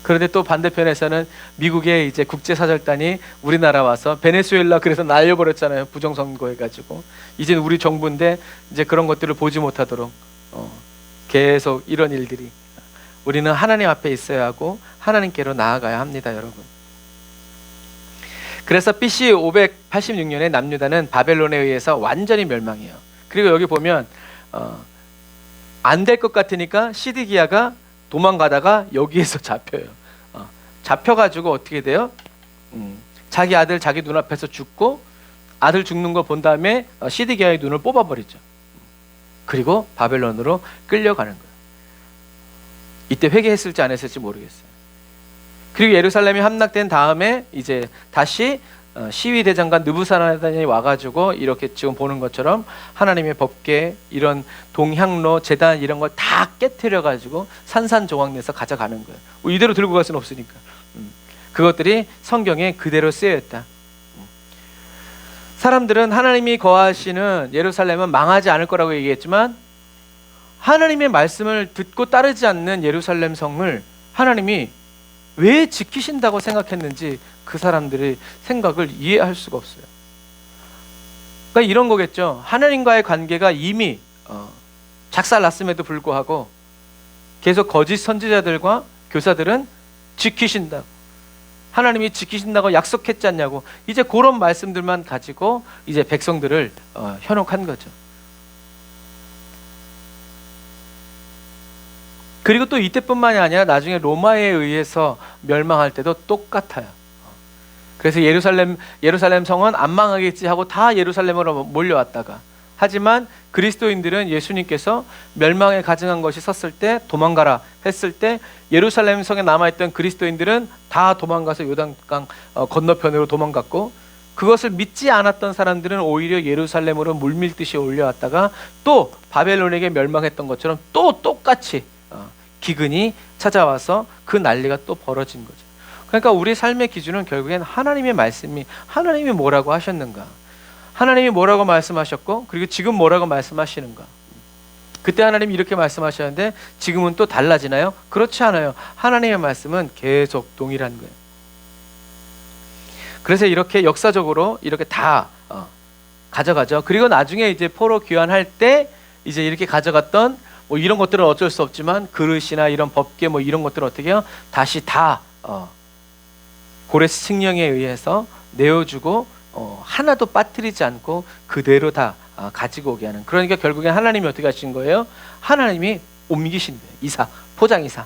그런데 또 반대편에서는 미국의 이제 국제사절단이 우리나라 와서 베네수엘라 그래서 날려버렸잖아요. 부정선거해가지고. 이제는 우리 정부인데 이제 그런 것들을 보지 못하도록 계속 이런 일들이. 우리는 하나님 앞에 있어야 하고 하나님께로 나아가야 합니다, 여러분. 그래서 BC 586년에 남유다는 바벨론에 의해서 완전히 멸망해요. 그리고 여기 보면 안 될 것 같으니까 시드기야가 도망가다가 여기에서 잡혀요. 잡혀가지고 어떻게 돼요? 자기 아들 자기 눈앞에서 죽고, 아들 죽는 거 본 다음에 시드기야의 눈을 뽑아버리죠. 그리고 바벨론으로 끌려가는 거예요. 이때 회개했을지 안 했을지 모르겠어요. 그리고 예루살렘이 함락된 다음에 이제 다시 시위대장관 느부사라단이 와가지고 이렇게 지금 보는 것처럼 하나님의 법궤, 이런 동향로, 제단 이런 걸 다 깨트려가지고 산산조각내서 가져가는 거예요. 이대로 들고 갈 수는 없으니까. 그것들이 성경에 그대로 쓰여있다. 사람들은 하나님이 거하시는 예루살렘은 망하지 않을 거라고 얘기했지만, 하나님의 말씀을 듣고 따르지 않는 예루살렘 성을 하나님이 왜 지키신다고 생각했는지 그 사람들의 생각을 이해할 수가 없어요. 그러니까 이런 거겠죠. 하나님과의 관계가 이미 작살났음에도 불구하고 계속 거짓 선지자들과 교사들은 지키신다. 하나님이 지키신다고 약속했지 않냐고, 이제 그런 말씀들만 가지고 이제 백성들을 현혹한 거죠. 그리고 또 이때뿐만이 아니라 나중에 로마에 의해서 멸망할 때도 똑같아요. 그래서 예루살렘 성은 안 망하겠지 하고 다 예루살렘으로 몰려왔다가, 하지만 그리스도인들은 예수님께서 멸망에 가증한 것이 섰을 때 도망가라 했을 때 예루살렘 성에 남아있던 그리스도인들은 다 도망가서 요단강 건너편으로 도망갔고, 그것을 믿지 않았던 사람들은 오히려 예루살렘으로 물밀듯이 올려왔다가 또 바벨론에게 멸망했던 것처럼 또 똑같이 기근이 찾아와서 그 난리가 또 벌어진 거죠. 그러니까 우리 삶의 기준은 결국엔 하나님의 말씀이, 하나님이 뭐라고 하셨는가, 하나님이 뭐라고 말씀하셨고 그리고 지금 뭐라고 말씀하시는가. 그때 하나님이 이렇게 말씀하셨는데 지금은 또 달라지나요? 그렇지 않아요. 하나님의 말씀은 계속 동일한 거예요. 그래서 이렇게 역사적으로 이렇게 다 가져가죠. 그리고 나중에 이제 포로 귀환할 때 이제 이렇게 가져갔던 뭐 이런 것들은 어쩔 수 없지만 그릇이나 이런 법궤 뭐 이런 것들을 어떻게 해요? 다시 다 고레스 칙령에 의해서 내어주고 하나도 빠뜨리지 않고 그대로 다 가지고 오게 하는. 그러니까 결국엔 하나님이 어떻게 하신 거예요? 하나님이 옮기신 거예요. 이사, 포장이사.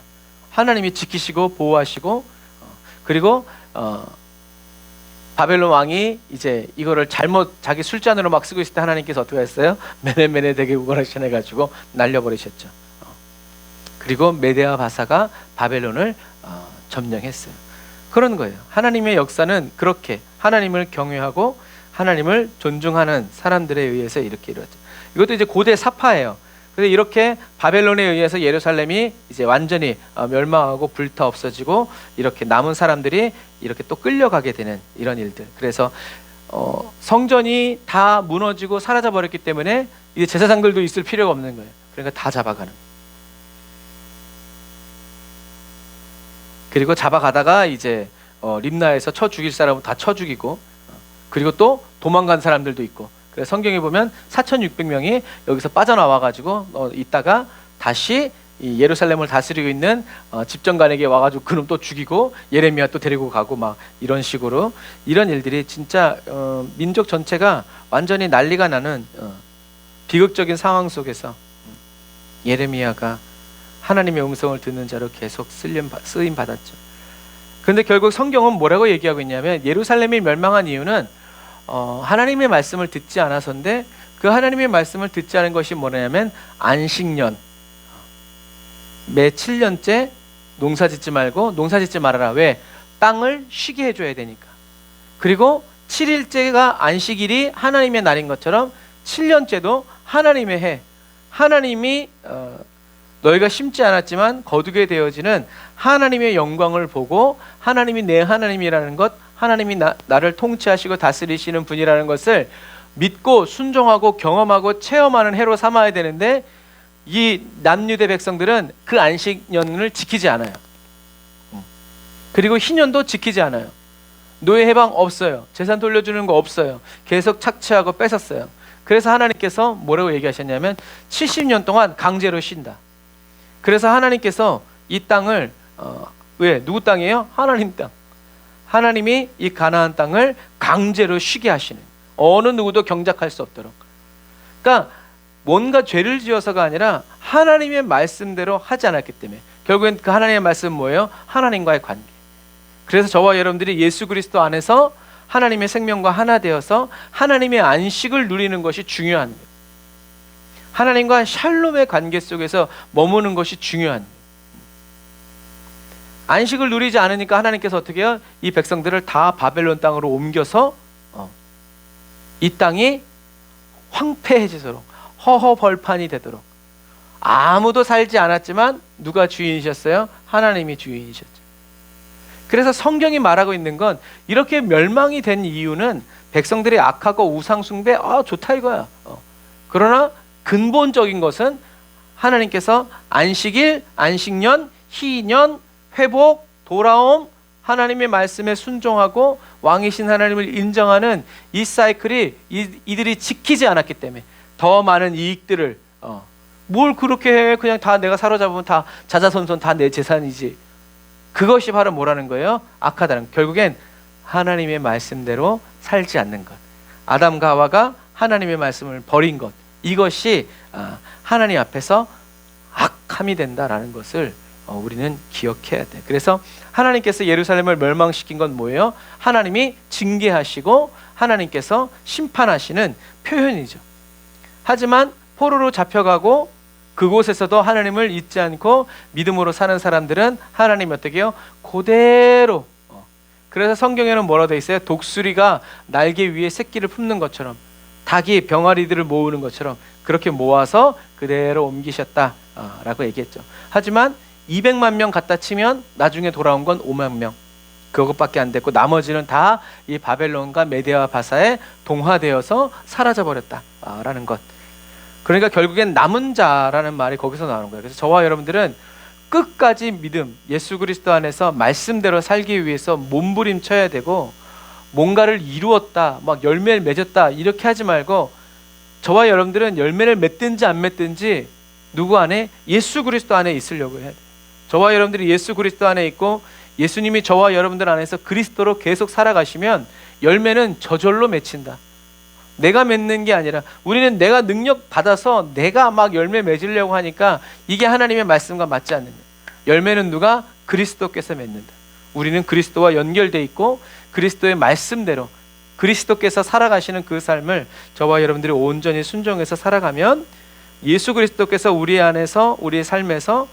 하나님이 지키시고 보호하시고 그리고 바벨론 왕이 이제 이거를 잘못 자기 술잔으로 막 쓰고 있을 때 하나님께서 어떻게 했어요? 메네메네 대게국을 해가지고 날려버리셨죠. 그리고 메데아 바사가 바벨론을 점령했어요. 그런 거예요. 하나님의 역사는 그렇게 하나님을 경외하고 하나님을 존중하는 사람들에 의해서 이렇게 이루어져. 이것도 이제 고대 사파예요. 그래서 이렇게 바벨론에 의해서 예루살렘이 이제 완전히 멸망하고 불타 없어지고 이렇게 남은 사람들이 이렇게 또 끌려가게 되는 이런 일들. 그래서 성전이 다 무너지고 사라져 버렸기 때문에 이제 제사장들도 있을 필요가 없는 거예요. 그러니까 다 잡아가는. 그리고 잡아가다가 이제 림나에서 쳐 죽일 사람은 다 쳐 죽이고 그리고 또 도망간 사람들도 있고. 그래서 성경에 보면 4,600명이 여기서 빠져나와가지고 있다가 다시 이 예루살렘을 다스리고 있는 집정관에게 와가지고 그놈 또 죽이고 예레미야 또 데리고 가고 막 이런 식으로 이런 일들이 진짜 민족 전체가 완전히 난리가 나는 비극적인 상황 속에서 예레미야가 하나님의 음성을 듣는 자로 계속 쓰임 받았죠. 그런데 결국 성경은 뭐라고 얘기하고 있냐면 예루살렘이 멸망한 이유는 하나님의 말씀을 듣지 않아서인데 그 하나님의 말씀을 듣지 않은 것이 뭐냐면 안식년, 매 7년째 농사 짓지 말고 농사 짓지 말아라. 왜? 땅을 쉬게 해줘야 되니까. 그리고 7일째가 안식일이 하나님의 날인 것처럼 7년째도 하나님의 해, 하나님이 너희가 심지 않았지만 거두게 되어지는 하나님의 영광을 보고 하나님이 내 하나님이라는 것, 하나님이 나를 통치하시고 다스리시는 분이라는 것을 믿고 순종하고 경험하고 체험하는 해로 삼아야 되는데 이 남유대 백성들은 그 안식년을 지키지 않아요. 그리고 희년도 지키지 않아요. 노예 해방 없어요. 재산 돌려주는 거 없어요. 계속 착취하고 뺏었어요. 그래서 하나님께서 뭐라고 얘기하셨냐면 70년 동안 강제로 쉰다. 그래서 하나님께서 이 땅을 왜? 누구 땅이에요? 하나님 땅. 하나님이 이 가나안 땅을 강제로 쉬게 하시는, 어느 누구도 경작할 수 없도록. 그러니까 뭔가 죄를 지어서가 아니라 하나님의 말씀대로 하지 않았기 때문에. 결국엔 그 하나님의 말씀은 뭐예요? 하나님과의 관계. 그래서 저와 여러분들이 예수 그리스도 안에서 하나님의 생명과 하나 되어서 하나님의 안식을 누리는 것이 중요한 거예요. 하나님과 샬롬의 관계 속에서 머무는 것이 중요한 거예요. 안식을 누리지 않으니까 하나님께서 어떻게 해요? 이 백성들을 다 바벨론 땅으로 옮겨서 이 땅이 황폐해지도록, 허허벌판이 되도록. 아무도 살지 않았지만 누가 주인이셨어요? 하나님이 주인이셨죠. 그래서 성경이 말하고 있는 건 이렇게 멸망이 된 이유는 백성들이 악하고 우상숭배 좋다 이거야. 그러나 근본적인 것은 하나님께서 안식일, 안식년, 희년, 회복, 돌아옴, 하나님의 말씀에 순종하고 왕이신 하나님을 인정하는 이 사이클이 이들이 지키지 않았기 때문에 더 많은 이익들을 뭘 그렇게 해. 그냥 다 내가 사로잡으면 다 자자손손 다 내 재산이지. 그것이 바로 뭐라는 거예요? 악하다는, 결국엔 하나님의 말씀대로 살지 않는 것, 아담과 하와가 하나님의 말씀을 버린 것, 이것이 하나님 앞에서 악함이 된다라는 것을 우리는 기억해야 돼. 그래서 하나님께서 예루살렘을 멸망시킨 건 뭐예요? 하나님이 징계하시고 하나님께서 심판하시는 표현이죠. 하지만 포로로 잡혀가고 그곳에서도 하나님을 잊지 않고 믿음으로 사는 사람들은 하나님이 어떻게 해요? 그대로. 그래서 성경에는 뭐라고 돼 있어요? 독수리가 날개 위에 새끼를 품는 것처럼, 닭이 병아리들을 모으는 것처럼 그렇게 모아서 그대로 옮기셨다라고 얘기했죠. 하지만 200만 명 갖다 치면 나중에 돌아온 건 5만 명, 그것밖에 안 됐고 나머지는 다 이 바벨론과 메데와 바사에 동화되어서 사라져 버렸다라는 것. 그러니까 결국엔 남은 자라는 말이 거기서 나오는 거예요. 그래서 저와 여러분들은 끝까지 믿음, 예수 그리스도 안에서 말씀대로 살기 위해서 몸부림쳐야 되고, 뭔가를 이루었다, 막 열매를 맺었다 이렇게 하지 말고, 저와 여러분들은 열매를 맺든지 안 맺든지 누구 안에? 예수 그리스도 안에 있으려고 해야 돼요. 저와 여러분들이 예수 그리스도 안에 있고 예수님이 저와 여러분들 안에서 그리스도로 계속 살아가시면 열매는 저절로 맺힌다. 내가 맺는 게 아니라, 우리는 내가 능력 받아서 내가 막 열매 맺으려고 하니까 이게 하나님의 말씀과 맞지 않는 거예요. 열매는 누가? 그리스도께서 맺는다. 우리는 그리스도와 연결돼 있고 그리스도의 말씀대로 그리스도께서 살아가시는 그 삶을 저와 여러분들이 온전히 순종해서 살아가면 예수 그리스도께서 우리 안에서, 우리의 삶에서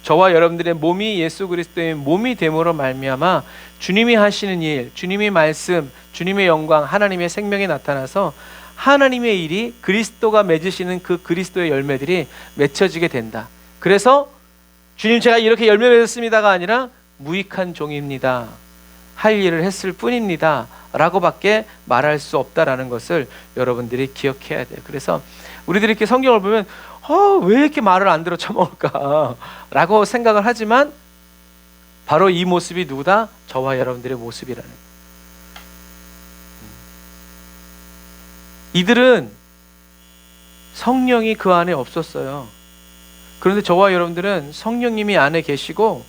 저와 여러분들의 몸이 예수 그리스도의 몸이 됨으로 말미암아 주님이 하시는 일, 주님의 말씀, 주님의 영광, 하나님의 생명이 나타나서 하나님의 일이, 그리스도가 맺으시는 그 그리스도의 열매들이 맺혀지게 된다. 그래서 주님 제가 이렇게 열매 맺었습니다가 아니라 무익한 종입니다, 할 일을 했을 뿐입니다 라고밖에 말할 수 없다라는 것을 여러분들이 기억해야 돼요. 그래서 우리들이 이렇게 성경을 보면 왜 이렇게 말을 안 들어 처먹을까 라고 생각을 하지만 바로 이 모습이 누구다? 저와 여러분들의 모습이라는 거예요. 이들은 성령이 그 안에 없었어요. 그런데 저와 여러분들은 성령님이 안에 계시고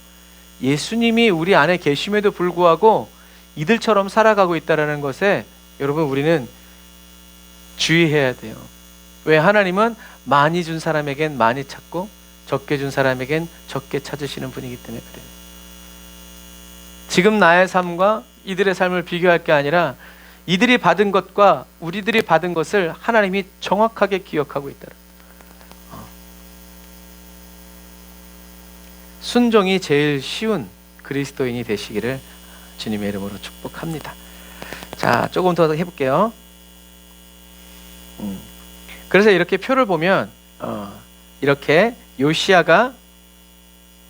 예수님이 우리 안에 계심에도 불구하고 이들처럼 살아가고 있다는 것에 여러분 우리는 주의해야 돼요. 왜? 하나님은 많이 준 사람에겐 많이 찾고 적게 준 사람에겐 적게 찾으시는 분이기 때문에 그래요. 지금 나의 삶과 이들의 삶을 비교할 게 아니라 이들이 받은 것과 우리들이 받은 것을 하나님이 정확하게 기억하고 있다. 순종이 제일 쉬운 그리스도인이 되시기를 주님의 이름으로 축복합니다. 자, 조금 더 해볼게요. 그래서 이렇게 표를 보면 이렇게 요시야가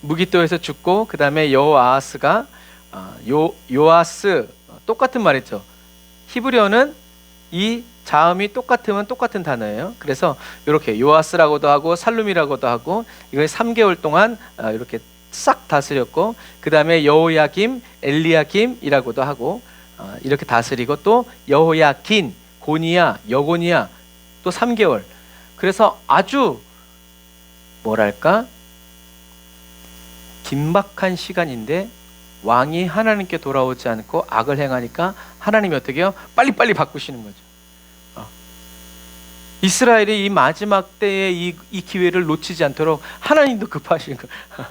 무기또에서 죽고, 그 다음에 여호아스가 요아스, 똑같은 말이죠. 히브리어는 이 자음이 똑같으면 똑같은 단어예요. 그래서 이렇게 요아스라고도 하고 살룸이라고도 하고, 이걸 3개월 동안 이렇게 싹 다스렸고, 그 다음에 여호야김, 엘리야김이라고도 하고 이렇게 다스리고, 또 여호야긴, 고니야, 여고니야 또 3개월. 그래서 아주 뭐랄까 긴박한 시간인데 왕이 하나님께 돌아오지 않고 악을 행하니까 하나님이 어떻게 해요? 빨리빨리 바꾸시는 거죠. 이스라엘이 이 마지막 때에 이 기회를 놓치지 않도록 하나님도 급하신 거예요.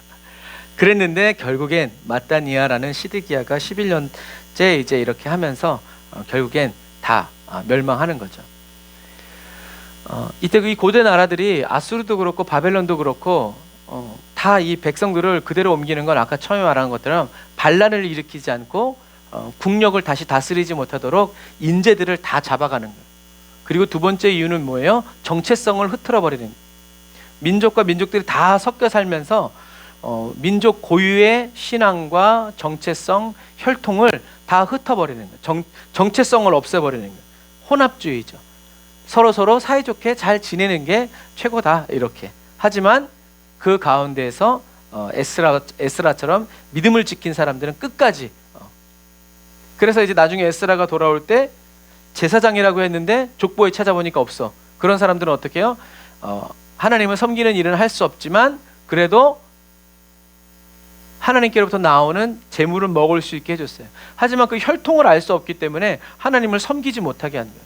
그랬는데 결국엔 마따니아라는 시드기야가 11년째 이제 이렇게 하면서 결국엔 다 멸망하는 거죠. 이때 이 고대 나라들이 아수르도 그렇고 바벨론도 그렇고 다 이 백성들을 그대로 옮기는 건 아까 처음에 말한 것처럼 반란을 일으키지 않고 국력을 다시 다스리지 못하도록 인재들을 다 잡아가는 거예요. 그리고 두 번째 이유는 뭐예요? 정체성을 흐트러 버리는 거예요. 민족과 민족들이 다 섞여 살면서 민족 고유의 신앙과 정체성, 혈통을 다 흩어버리는 거예요. 정체성을 없애버리는 거예요. 혼합주의죠. 서로 사이좋게 잘 지내는 게 최고다 이렇게. 하지만 그 가운데에서 에스라처럼 믿음을 지킨 사람들은 끝까지. 그래서 이제 나중에 에스라가 돌아올 때 제사장이라고 했는데 족보에 찾아보니까 없어. 그런 사람들은 어떻게 해요? 하나님을 섬기는 일은 할 수 없지만 그래도 하나님께로부터 나오는 재물을 먹을 수 있게 해줬어요. 하지만 그 혈통을 알 수 없기 때문에 하나님을 섬기지 못하게 한 거예요.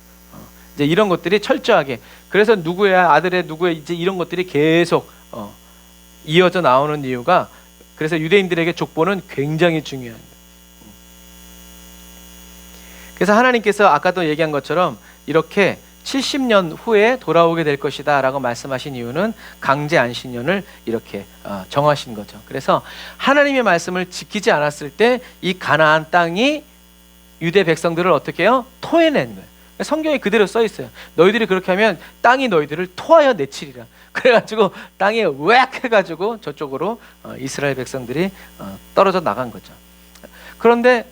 이제 이런 것들이 철저하게, 그래서 누구의 아들의 누구의 이제 이런 것들이 계속 이어져 나오는 이유가, 그래서 유대인들에게 족보는 굉장히 중요한 거예요. 그래서 하나님께서 아까도 얘기한 것처럼 이렇게 70년 후에 돌아오게 될 것이다 라고 말씀하신 이유는 강제 안식년을 이렇게 정하신 거죠. 그래서 하나님의 말씀을 지키지 않았을 때 이 가나안 땅이 유대 백성들을 어떻게 해요? 토해낸 거예요. 성경에 그대로 써 있어요. 너희들이 그렇게 하면 땅이 너희들을 토하여 내치리라. 그래가지고 땅에 웩 해가지고 저쪽으로 이스라엘 백성들이 떨어져 나간 거죠. 그런데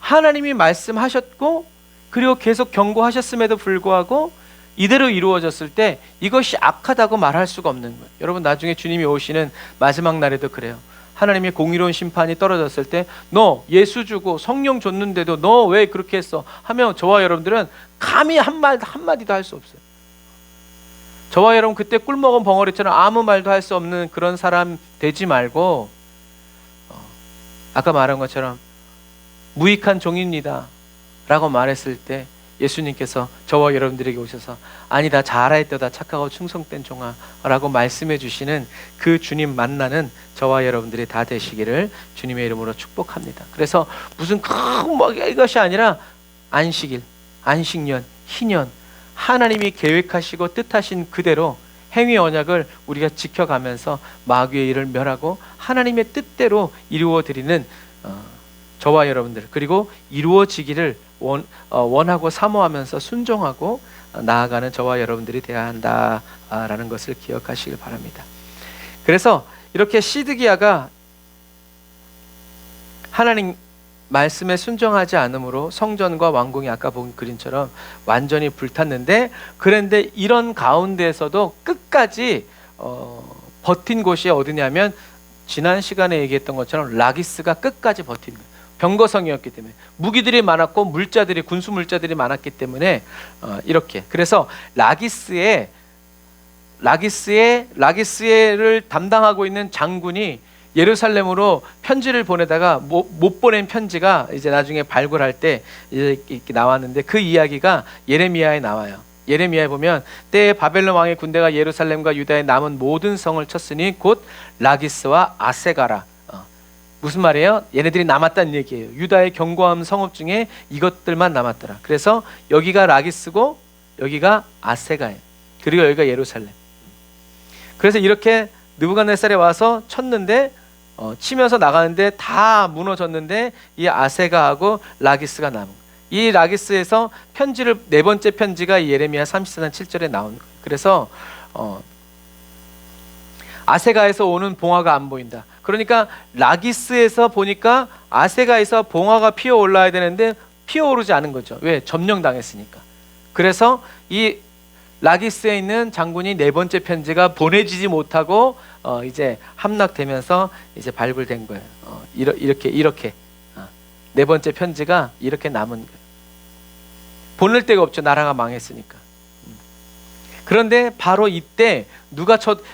하나님이 말씀하셨고 그리고 계속 경고하셨음에도 불구하고 이대로 이루어졌을 때 이것이 악하다고 말할 수가 없는 거예요. 여러분, 나중에 주님이 오시는 마지막 날에도 그래요. 하나님의 공의로운 심판이 떨어졌을 때 너 예수 주고 성령 줬는데도 너 왜 그렇게 했어? 하면 저와 여러분들은 감히 한마디도 할 수 없어요. 저와 여러분 그때 꿀 먹은 벙어리처럼 아무 말도 할 수 없는 그런 사람 되지 말고 아까 말한 것처럼 무익한 종입니다 라고 말했을 때 예수님께서 저와 여러분들에게 오셔서 아니다, 잘하였도다 착하고 충성된 종아 라고 말씀해 주시는 그 주님 만나는 저와 여러분들이 다 되시기를 주님의 이름으로 축복합니다. 그래서 무슨 이것이 아니라 안식일, 안식년, 희년, 하나님이 계획하시고 뜻하신 그대로 행위 언약을 우리가 지켜가면서 마귀의 일을 멸하고 하나님의 뜻대로 이루어 드리는 저와 여러분들, 그리고 이루어지기를 원하고 사모하면서 순종하고 나아가는 저와 여러분들이 되어야 한다라는 것을 기억하시길 바랍니다. 그래서 이렇게 시드기야가 하나님 말씀에 순종하지 않으므로 성전과 왕궁이 아까 본 그림처럼 완전히 불탔는데, 그런데 이런 가운데에서도 끝까지 버틴 곳이 어디냐면 지난 시간에 얘기했던 것처럼 라기스가 끝까지 버틴 거예요. 병거성이었기 때문에 무기들이 많았고 물자들이, 군수 물자들이 많았기 때문에 이렇게, 그래서 라기스를 담당하고 있는 장군이 예루살렘으로 편지를 보내다가 못 보낸 편지가 이제 나중에 발굴할 때 이렇게 나왔는데, 그 이야기가 예레미야에 나와요. 예레미야에 보면 때에 바벨론 왕의 군대가 예루살렘과 유다의 남은 모든 성을 쳤으니 곧 라기스와 아세가라. 무슨 말이에요? 얘네들이 남았다는 얘기예요. 유다의 견고한 성읍 중에 이것들만 남았더라. 그래서 여기가 라기스고 여기가 아세가예요. 그리고 여기가 예루살렘. 그래서 이렇게 느부갓네살이 와서 쳤는데 치면서 나가는데 다 무너졌는데 이 아세가하고 라기스가 남은 거예요. 이 라기스에서 편지를, 네 번째 편지가 예레미야 34장 7절에 나온 거예요. 그래서 아세가에서 오는 봉화가 안 보인다. 그러니까 라기스에서 보니까 아세가에서 봉화가 피어 올라야 되는데 피어오르지 않은 거죠. 왜? 점령당했으니까. 그래서 이 라기스에 있는 장군이 네 번째 편지가 보내지지 못하고 이제 함락되면서 이제 발굴된 거예요. 이렇게 네 번째 편지가 이렇게 남은 거예요. 보낼 데가 없죠. 나라가 망했으니까. 그런데 바로 이때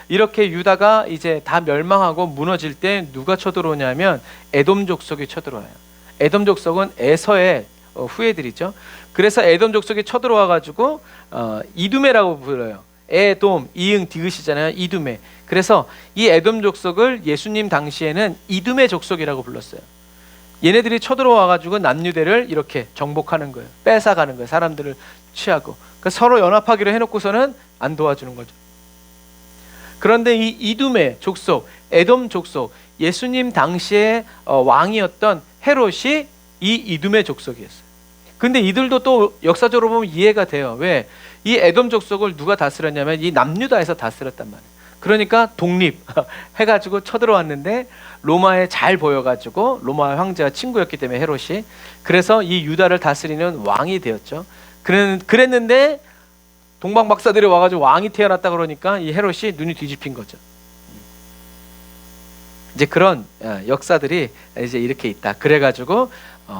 이렇게 유다가 이제 다 멸망하고 무너질 때 누가 쳐들어오냐면 에돔 족속이 쳐들어와요. 에돔 족속은 에서의 후예들이죠. 그래서 에돔 족속이 쳐들어와 가지고 이두메라고 불러요. 에돔, 이응 디귿이잖아요. 이두메. 그래서 이 에돔 족속을 예수님 당시에는 이두메 족속이라고 불렀어요. 얘네들이 쳐들어와 가지고 남유대를 이렇게 정복하는 거예요. 뺏어가는 거예요. 사람들을 취하고. 그러니까 서로 연합하기로 해놓고서는 안 도와주는 거죠. 그런데 이 이두메 족속, 에돔 족속, 예수님 당시에 왕이었던 헤롯이 이 이두메 족속이었어요. 근데 이들도 또 역사적으로 보면 이해가 돼요. 왜? 이 에돔 족속을 누가 다스렸냐면 이 남유다에서 다스렸단 말이에요. 그러니까 독립 해가지고 쳐들어왔는데 로마에 잘 보여가지고 로마 황제와 친구였기 때문에 헤롯이, 그래서 이 유다를 다스리는 왕이 되었죠. 그랬는데 동방 박사들이 와가지고 왕이 태어났다 그러니까 이 헤롯이 눈이 뒤집힌 거죠. 이제 그런 역사들이 이제 이렇게 있다. 그래가지고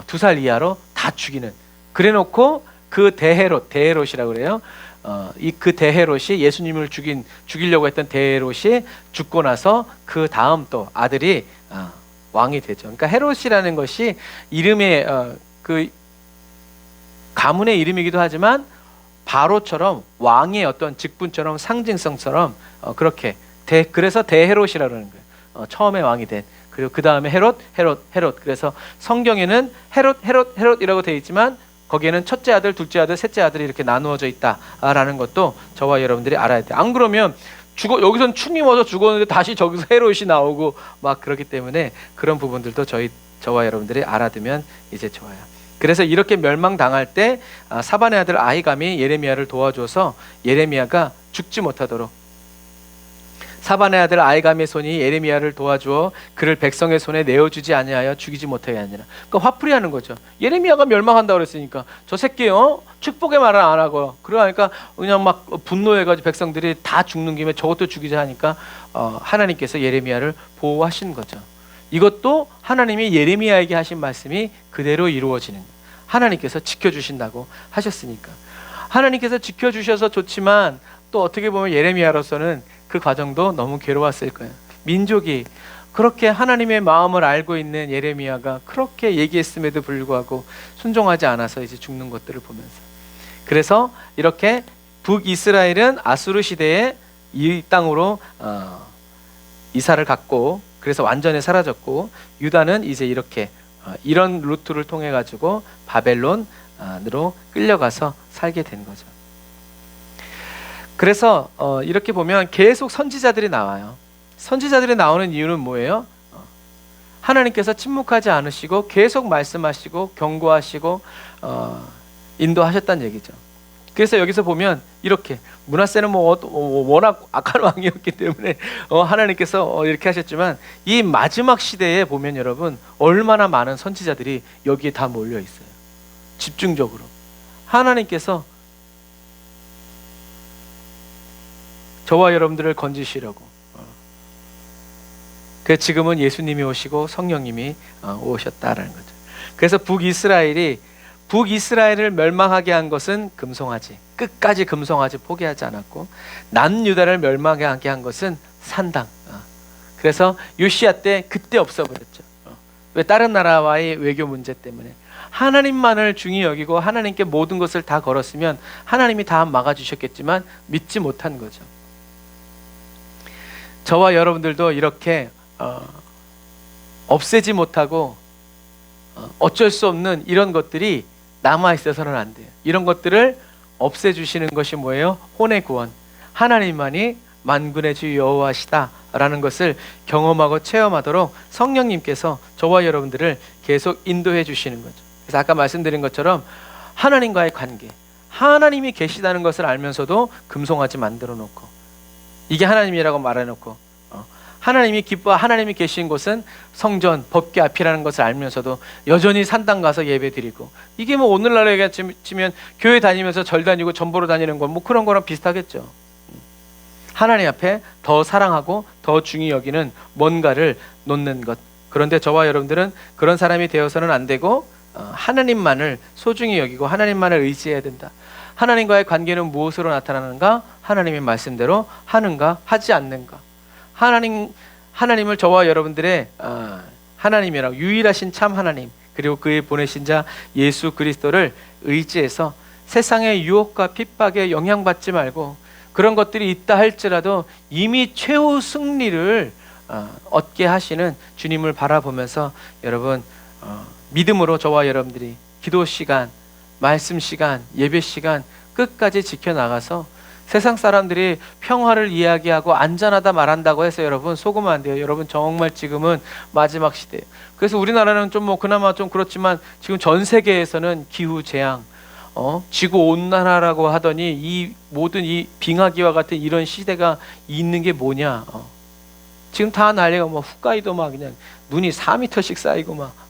2살 이하로 다 죽이는. 그래놓고 그 대헤롯이라고 그래요. 그 대헤롯이 예수님을 죽이려고 했던 대헤롯이 죽고 나서 그 다음 또 아들이 왕이 되죠. 그러니까 헤롯이라는 것이 이름의 그 가문의 이름이기도 하지만 바로처럼 왕의 어떤 직분처럼 상징성처럼 그렇게 그래서 대헤롯이라고 하는 거예요. 처음에 왕이 된. 그리고 그 다음에 헤롯. 그래서 성경에는 헤롯이라고 되어 있지만 거기에는 첫째 아들, 둘째 아들, 셋째 아들이 이렇게 나누어져 있다라는 것도 저와 여러분들이 알아야 돼요. 안 그러면 여기선 충이 멎어 죽었는데 다시 저기서 헤롯이 나오고 막 그렇기 때문에 그런 부분들도 저와 여러분들이 알아두면 이제 좋아요. 그래서 이렇게 멸망당할 때 사반의 아들 아히감이 예레미야를 도와줘서 예레미야가 죽지 못하도록, 사반의 아들 아히감의 손이 예레미야를 도와주어 그를 백성의 손에 내어주지 아니하여 죽이지 못하게 하니라. 그러니까 화풀이하는 거죠. 예레미야가 멸망한다고 그랬으니까 저 새끼 축복의 말을 안 하고 그러니까 그냥 막 분노해가지고 백성들이 다 죽는 김에 저것도 죽이자 하니까 하나님께서 예레미야를 보호하신 거죠. 이것도 하나님이 예레미야에게 하신 말씀이 그대로 이루어지는 거예요. 하나님께서 지켜주신다고 하셨으니까. 하나님께서 지켜주셔서 좋지만 또 어떻게 보면 예레미야로서는 그 과정도 너무 괴로웠을 거예요. 민족이 그렇게 하나님의 마음을 알고 있는 예레미야가 그렇게 얘기했음에도 불구하고 순종하지 않아서 이제 죽는 것들을 보면서, 그래서 이렇게 북이스라엘은 아수르 시대에 이 땅으로 이사를 갔고 그래서 완전히 사라졌고, 유다는 이제 이렇게 이런 루트를 통해 가지고 바벨론으로 끌려가서 살게 된 거죠. 그래서 이렇게 보면 계속 선지자들이 나와요. 선지자들이 나오는 이유는 뭐예요? 하나님께서 침묵하지 않으시고 계속 말씀하시고 경고하시고 인도하셨다는 얘기죠. 그래서 여기서 보면 이렇게 므낫세는 워낙 악한 왕이었기 때문에 하나님께서 이렇게 하셨지만 이 마지막 시대에 보면 여러분 얼마나 많은 선지자들이 여기에 다 몰려 있어요. 집중적으로 하나님께서 저와 여러분들을 건지시려고. 그래서 지금은 예수님이 오시고 성령님이 오셨다라는 거죠. 그래서 북이스라엘을 멸망하게 한 것은 금송아지, 끝까지 금송아지 포기하지 않았고, 남유다를 멸망하게 한 것은 산당. 그래서 요시야 때 그때 없어버렸죠. 왜? 다른 나라와의 외교 문제 때문에. 하나님만을 중히 여기고 하나님께 모든 것을 다 걸었으면 하나님이 다 막아주셨겠지만 믿지 못한 거죠. 저와 여러분들도 이렇게 없애지 못하고 어쩔 수 없는 이런 것들이 남아있어서는 안 돼요. 이런 것들을 없애주시는 것이 뭐예요? 혼의 구원. 하나님만이 만군의 주 여호와시다 라는 것을 경험하고 체험하도록 성령님께서 저와 여러분들을 계속 인도해 주시는 거죠. 그래서 아까 말씀드린 것처럼 하나님과의 관계, 하나님이 계시다는 것을 알면서도 금송아지 만들어 놓고 이게 하나님이라고 말해놓고 하나님이 하나님이 계신 곳은 성전, 법궤 앞이라는 것을 알면서도 여전히 산당 가서 예배 드리고, 이게 뭐 오늘날에 치면 교회 다니면서 절 다니고 전 보러 다니는 건 뭐 그런 거랑 비슷하겠죠. 하나님 앞에 더 사랑하고 더 중히 여기는 뭔가를 놓는 것. 그런데 저와 여러분들은 그런 사람이 되어서는 안 되고 하나님만을 소중히 여기고 하나님만을 의지해야 된다. 하나님과의 관계는 무엇으로 나타나는가? 하나님의 말씀대로 하는가 하지 않는가. 하나님을 저와 여러분들의 하나님이라고, 유일하신 참 하나님, 그리고 그의 보내신 자 예수 그리스도를 의지해서 세상의 유혹과 핍박에 영향받지 말고, 그런 것들이 있다 할지라도 이미 최후 승리를 얻게 하시는 주님을 바라보면서 여러분 믿음으로 저와 여러분들이 기도 시간, 말씀 시간, 예배 시간 끝까지 지켜나가서 세상 사람들이 평화를 이야기하고 안전하다 말한다고 해서 여러분 속으면 안 돼요. 여러분 정말 지금은 마지막 시대예요. 그래서 우리나라는 좀 그나마 좀 그렇지만 지금 전 세계에서는 기후 재앙, 지구 온난화라고 하더니 이 모든 이 빙하기와 같은 이런 시대가 있는 게 뭐냐? 지금 다 난리가 홋카이도 막 그냥 눈이 4m씩 쌓이고 막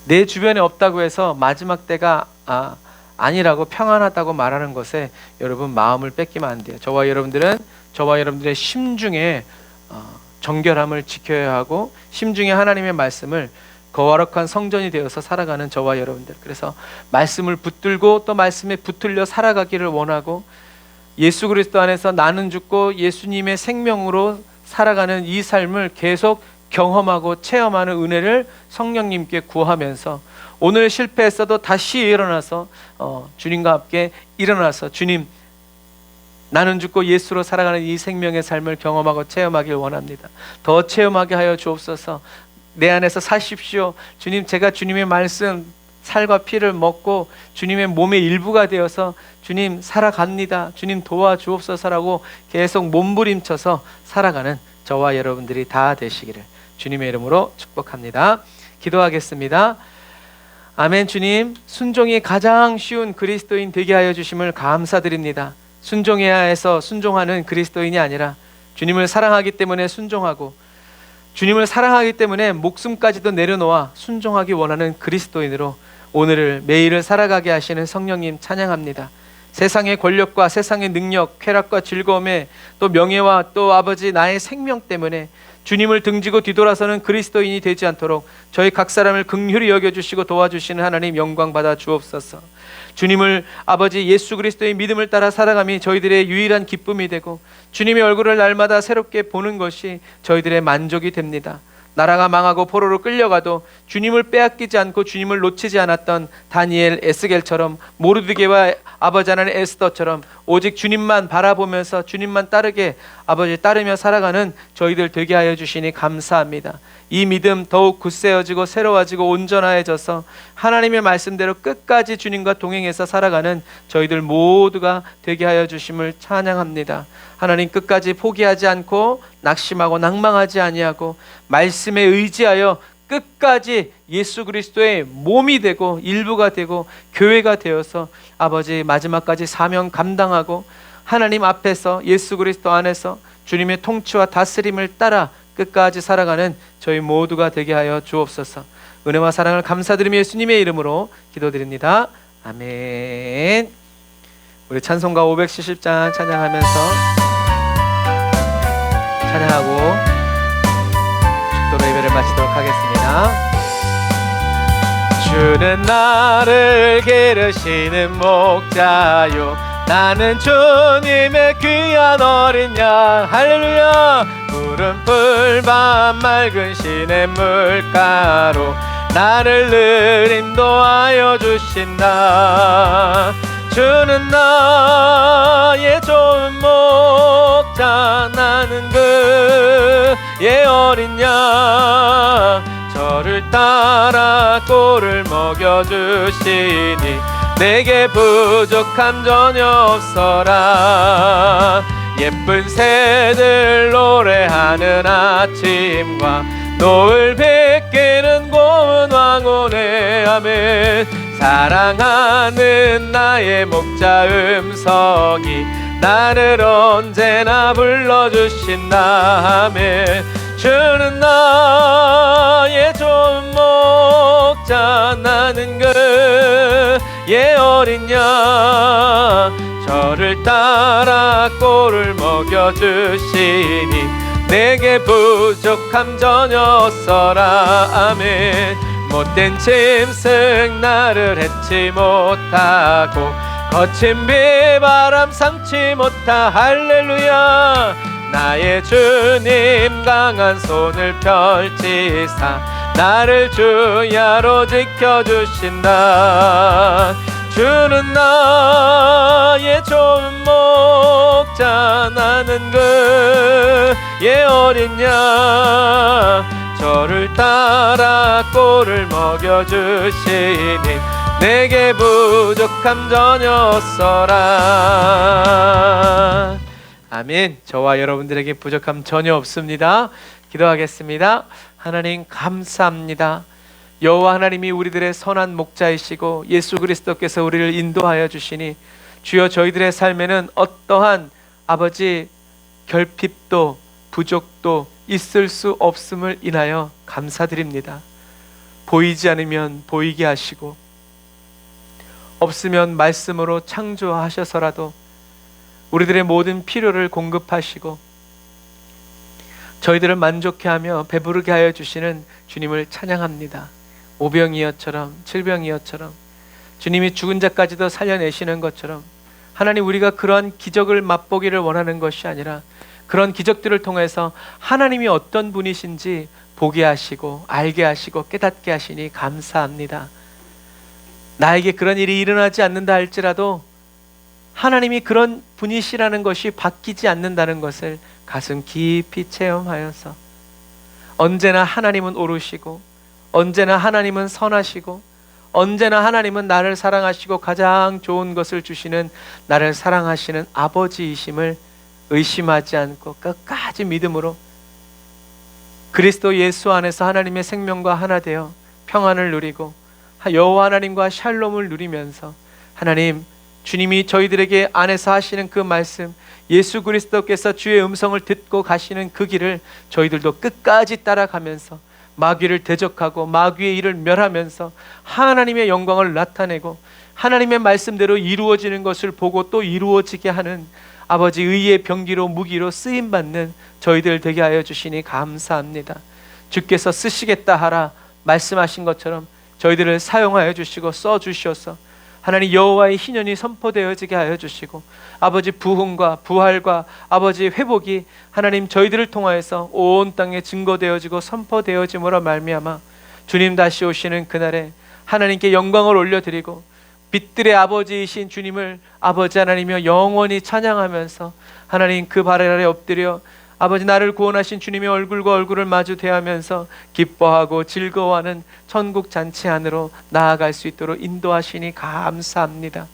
내 주변에 없다고 해서 마지막 때가 아니라고 평안하다고 말하는 것에 여러분 마음을 뺏기면 안 돼요. 저와 여러분들의 심중에 정결함을 지켜야 하고 심중에 하나님의 말씀을 거룩한 성전이 되어서 살아가는 저와 여러분들. 그래서 말씀을 붙들고 또 말씀에 붙들려 살아가기를 원하고, 예수 그리스도 안에서 나는 죽고 예수님의 생명으로 살아가는 이 삶을 계속 경험하고 체험하는 은혜를 성령님께 구하면서 오늘 실패했어도 다시 일어나서 주님과 함께 일어나서 주님, 나는 죽고 예수로 살아가는 이 생명의 삶을 경험하고 체험하길 원합니다. 더 체험하게 하여 주옵소서. 내 안에서 사십시오. 주님, 제가 주님의 말씀 살과 피를 먹고 주님의 몸의 일부가 되어서 주님 살아갑니다. 주님 도와주옵소서라고 계속 몸부림쳐서 살아가는 저와 여러분들이 다 되시기를 주님의 이름으로 축복합니다. 기도하겠습니다. 아멘. 주님, 순종이 가장 쉬운 그리스도인 되게 하여 주심을 감사드립니다. 순종해야 해서 순종하는 그리스도인이 아니라 주님을 사랑하기 때문에 순종하고 주님을 사랑하기 때문에 목숨까지도 내려놓아 순종하기 원하는 그리스도인으로 오늘을 매일을 살아가게 하시는 성령님 찬양합니다. 세상의 권력과 세상의 능력, 쾌락과 즐거움에 또 명예와 또 아버지 나의 생명 때문에 주님을 등지고 뒤돌아서는 그리스도인이 되지 않도록 저희 각 사람을 긍휼히 여겨주시고 도와주시는 하나님 영광 받아 주옵소서. 주님을 아버지 예수 그리스도의 믿음을 따라 살아감이 저희들의 유일한 기쁨이 되고 주님의 얼굴을 날마다 새롭게 보는 것이 저희들의 만족이 됩니다. 나라가 망하고 포로로 끌려가도 주님을 빼앗기지 않고 주님을 놓치지 않았던 다니엘, 에스겔처럼 모르드게와 아버지 하나님 에스더처럼 오직 주님만 바라보면서 주님만 따르게 아버지 따르며 살아가는 저희들 되게 하여 주시니 감사합니다. 이 믿음 더욱 굳세어지고 새로워지고 온전해져서 하나님의 말씀대로 끝까지 주님과 동행해서 살아가는 저희들 모두가 되게 하여 주심을 찬양합니다. 하나님, 끝까지 포기하지 않고 낙심하고 낭망하지 아니하고 말씀에 의지하여 끝까지 예수 그리스도의 몸이 되고 일부가 되고 교회가 되어서 아버지 마지막까지 사명 감당하고 하나님 앞에서 예수 그리스도 안에서 주님의 통치와 다스림을 따라 끝까지 살아가는 저희 모두가 되게 하여 주옵소서. 은혜와 사랑을 감사드리며 예수님의 이름으로 기도드립니다. 아멘. 우리 찬송가 570장 찬양하면서 찬양하고 축도로 예배를 마치도록 하겠습니다. 주는 나를 기르시는 목자요, 나는 주님의 귀한 어린 양. 할렐루야. 푸른 풀밭 맑은 시냇물가로 나를 늘 인도하여 주신다. 주는 나의 좋은 목자, 나는 그의 어린 양. 저를 따라 꼴을 먹여주시니 내게 부족함 전혀 없어라. 예쁜 새들 노래하는 아침과 노을 비끼는 고운 황혼의 아멘. 사랑하는 나의 목자 음성이 나를 언제나 불러주신다. 아멘. 주는 나의 좋은 목자, 나는 그의 어린 양. 저를 따라 꼴을 먹여주시니 내게 부족함 전혀 없어라. 아멘. 못된 짐승 나를 해치 못하고 거친 비바람 삼지 못하. 할렐루야. 나의 주님 강한 손을 펼치사 나를 주야로 지켜주신다. 주는 나의 좋은 목자, 나는 그의 어린 양. 저를 따라 꼴을 먹여주시니 내게 부족함 전혀 없어라. 아멘. 저와 여러분들에게 부족함 전혀 없습니다. 기도하겠습니다. 하나님 감사합니다. 여호와 하나님이 우리들의 선한 목자이시고 예수 그리스도께서 우리를 인도하여 주시니 주여 저희들의 삶에는 어떠한 아버지 결핍도 부족도 있을 수 없음을 인하여 감사드립니다. 보이지 않으면 보이게 하시고 없으면 말씀으로 창조하셔서라도 우리들의 모든 필요를 공급하시고 저희들을 만족해 하며 배부르게 하여 주시는 주님을 찬양합니다. 오병이어처럼 칠병이어처럼 주님이 죽은 자까지도 살려내시는 것처럼 하나님, 우리가 그러한 기적을 맛보기를 원하는 것이 아니라 그런 기적들을 통해서 하나님이 어떤 분이신지 보게 하시고 알게 하시고 깨닫게 하시니 감사합니다. 나에게 그런 일이 일어나지 않는다 할지라도 하나님이 그런 분이시라는 것이 바뀌지 않는다는 것을 가슴 깊이 체험하여서 언제나 하나님은 옳으시고 언제나 하나님은 선하시고 언제나 하나님은 나를 사랑하시고 가장 좋은 것을 주시는 나를 사랑하시는 아버지이심을 의심하지 않고 끝까지 믿음으로 그리스도 예수 안에서 하나님의 생명과 하나 되어 평안을 누리고 여호와 하나님과 샬롬을 누리면서 하나님 주님이 저희들에게 안에서 하시는 그 말씀, 예수 그리스도께서 주의 음성을 듣고 가시는 그 길을 저희들도 끝까지 따라가면서 마귀를 대적하고 마귀의 일을 멸하면서 하나님의 영광을 나타내고 하나님의 말씀대로 이루어지는 것을 보고 또 이루어지게 하는 아버지 의의 병기로 무기로 쓰임받는 저희들 되게 하여 주시니 감사합니다. 주께서 쓰시겠다 하라 말씀하신 것처럼 저희들을 사용하여 주시고 써주셔서 하나님 여호와의 희년이 선포되어지게 하여 주시고 아버지 부흥과 부활과 아버지 회복이 하나님 저희들을 통하여서 온 땅에 증거되어지고 선포되어짐으로 말미암아 주님 다시 오시는 그날에 하나님께 영광을 올려드리고 빛들의 아버지이신 주님을 아버지 하나님이여 영원히 찬양하면서 하나님 그 발 아래 엎드려 아버지 나를 구원하신 주님의 얼굴과 얼굴을 마주 대하면서 기뻐하고 즐거워하는 천국 잔치 안으로 나아갈 수 있도록 인도하시니 감사합니다.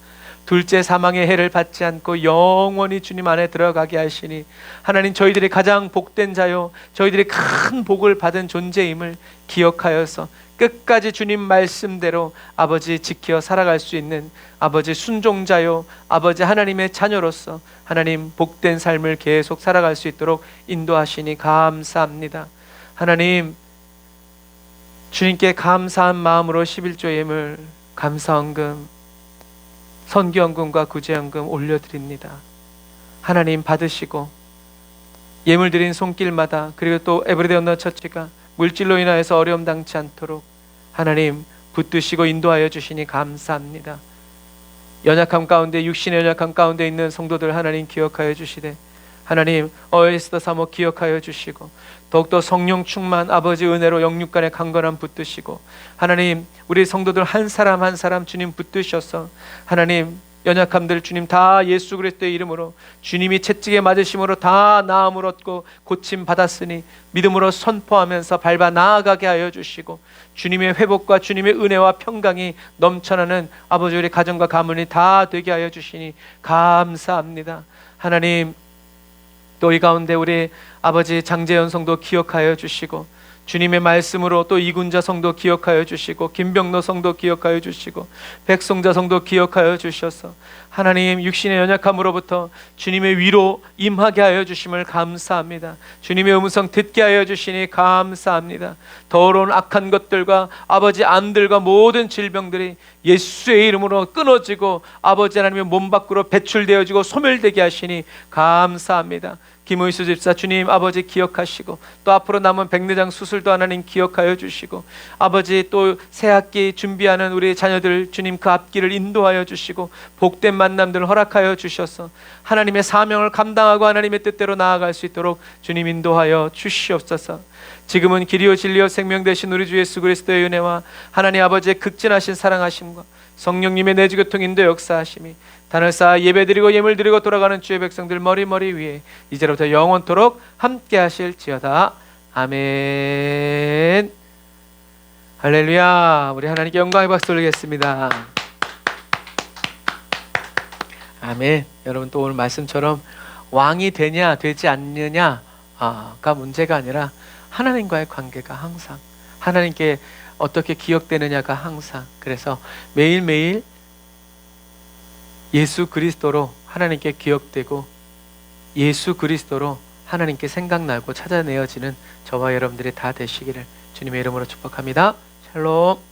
둘째 사망의 해를 받지 않고 영원히 주님 안에 들어가게 하시니 하나님 저희들이 가장 복된 자요 저희들이 큰 복을 받은 존재임을 기억하여서 끝까지 주님 말씀대로 아버지 지켜 살아갈 수 있는 아버지 순종자요 아버지 하나님의 자녀로서 하나님 복된 삶을 계속 살아갈 수 있도록 인도하시니 감사합니다. 하나님 주님께 감사한 마음으로 11조 예물 감사헌금 선기헌금과 구제헌금 올려드립니다. 하나님 받으시고 예물 드린 손길마다 그리고 또 에브리데이 언더 처치가 물질로 인하여서 어려움 당치 않도록 하나님 붙드시고 인도하여 주시니 감사합니다. 연약함 가운데 육신의 연약함 가운데 있는 성도들 하나님 기억하여 주시되 하나님 어에스더 사모 기억하여 주시고 더욱더 성령 충만 아버지 은혜로 영육간에 강건함 붙드시고 하나님 우리 성도들 한 사람 한 사람 주님 붙드셔서 하나님 연약함들 주님 다 예수 그리스도의 이름으로 주님이 채찍에 맞으심으로 다 나음을 얻고 고침 받았으니 믿음으로 선포하면서 밟아 나아가게 하여 주시고 주님의 회복과 주님의 은혜와 평강이 넘쳐나는 아버지 우리 가정과 가문이 다 되게 하여 주시니 감사합니다. 하나님 또 이 가운데 우리 아버지 장재현 성도 기억하여 주시고 주님의 말씀으로 또 이군자 성도 기억하여 주시고 김병노 성도 기억하여 주시고 백송자 성도 기억하여 주셔서 하나님 육신의 연약함으로부터 주님의 위로 임하게 하여 주심을 감사합니다. 주님의 음성 듣게 하여 주시니 감사합니다. 더러운 악한 것들과 아버지 암들과 모든 질병들이 예수의 이름으로 끊어지고 아버지 하나님의 몸 밖으로 배출되어지고 소멸되게 하시니 감사합니다. 김의수 집사 주님 아버지 기억하시고 또 앞으로 남은 백내장 수술도 하나님 기억하여 주시고 아버지 또 새학기 준비하는 우리 자녀들 주님 그 앞길을 인도하여 주시고 복된 만남들을 허락하여 주셔서 하나님의 사명을 감당하고 하나님의 뜻대로 나아갈 수 있도록 주님 인도하여 주시옵소서. 지금은 길이요 진리요 생명 되신 우리 주 예수 그리스도의 은혜와 하나님 아버지의 극진하신 사랑하심과 성령님의 내주교통 인도 역사하심이 단을 쌓아 예배드리고 예물드리고 돌아가는 주의 백성들 머리 위에 이제로부터 영원토록 함께 하실지어다. 아멘. 할렐루야. 우리 하나님께 영광의 박수 올리겠습니다. 아멘. 여러분 또 오늘 말씀처럼 왕이 되냐 되지 않느냐가 문제가 아니라 하나님과의 관계가 항상 하나님께 어떻게 기억되느냐가 항상 그래서 매일매일 예수 그리스도로 하나님께 기억되고 예수 그리스도로 하나님께 생각나고 찾아내어지는 저와 여러분들이 다 되시기를 주님의 이름으로 축복합니다. 샬롬.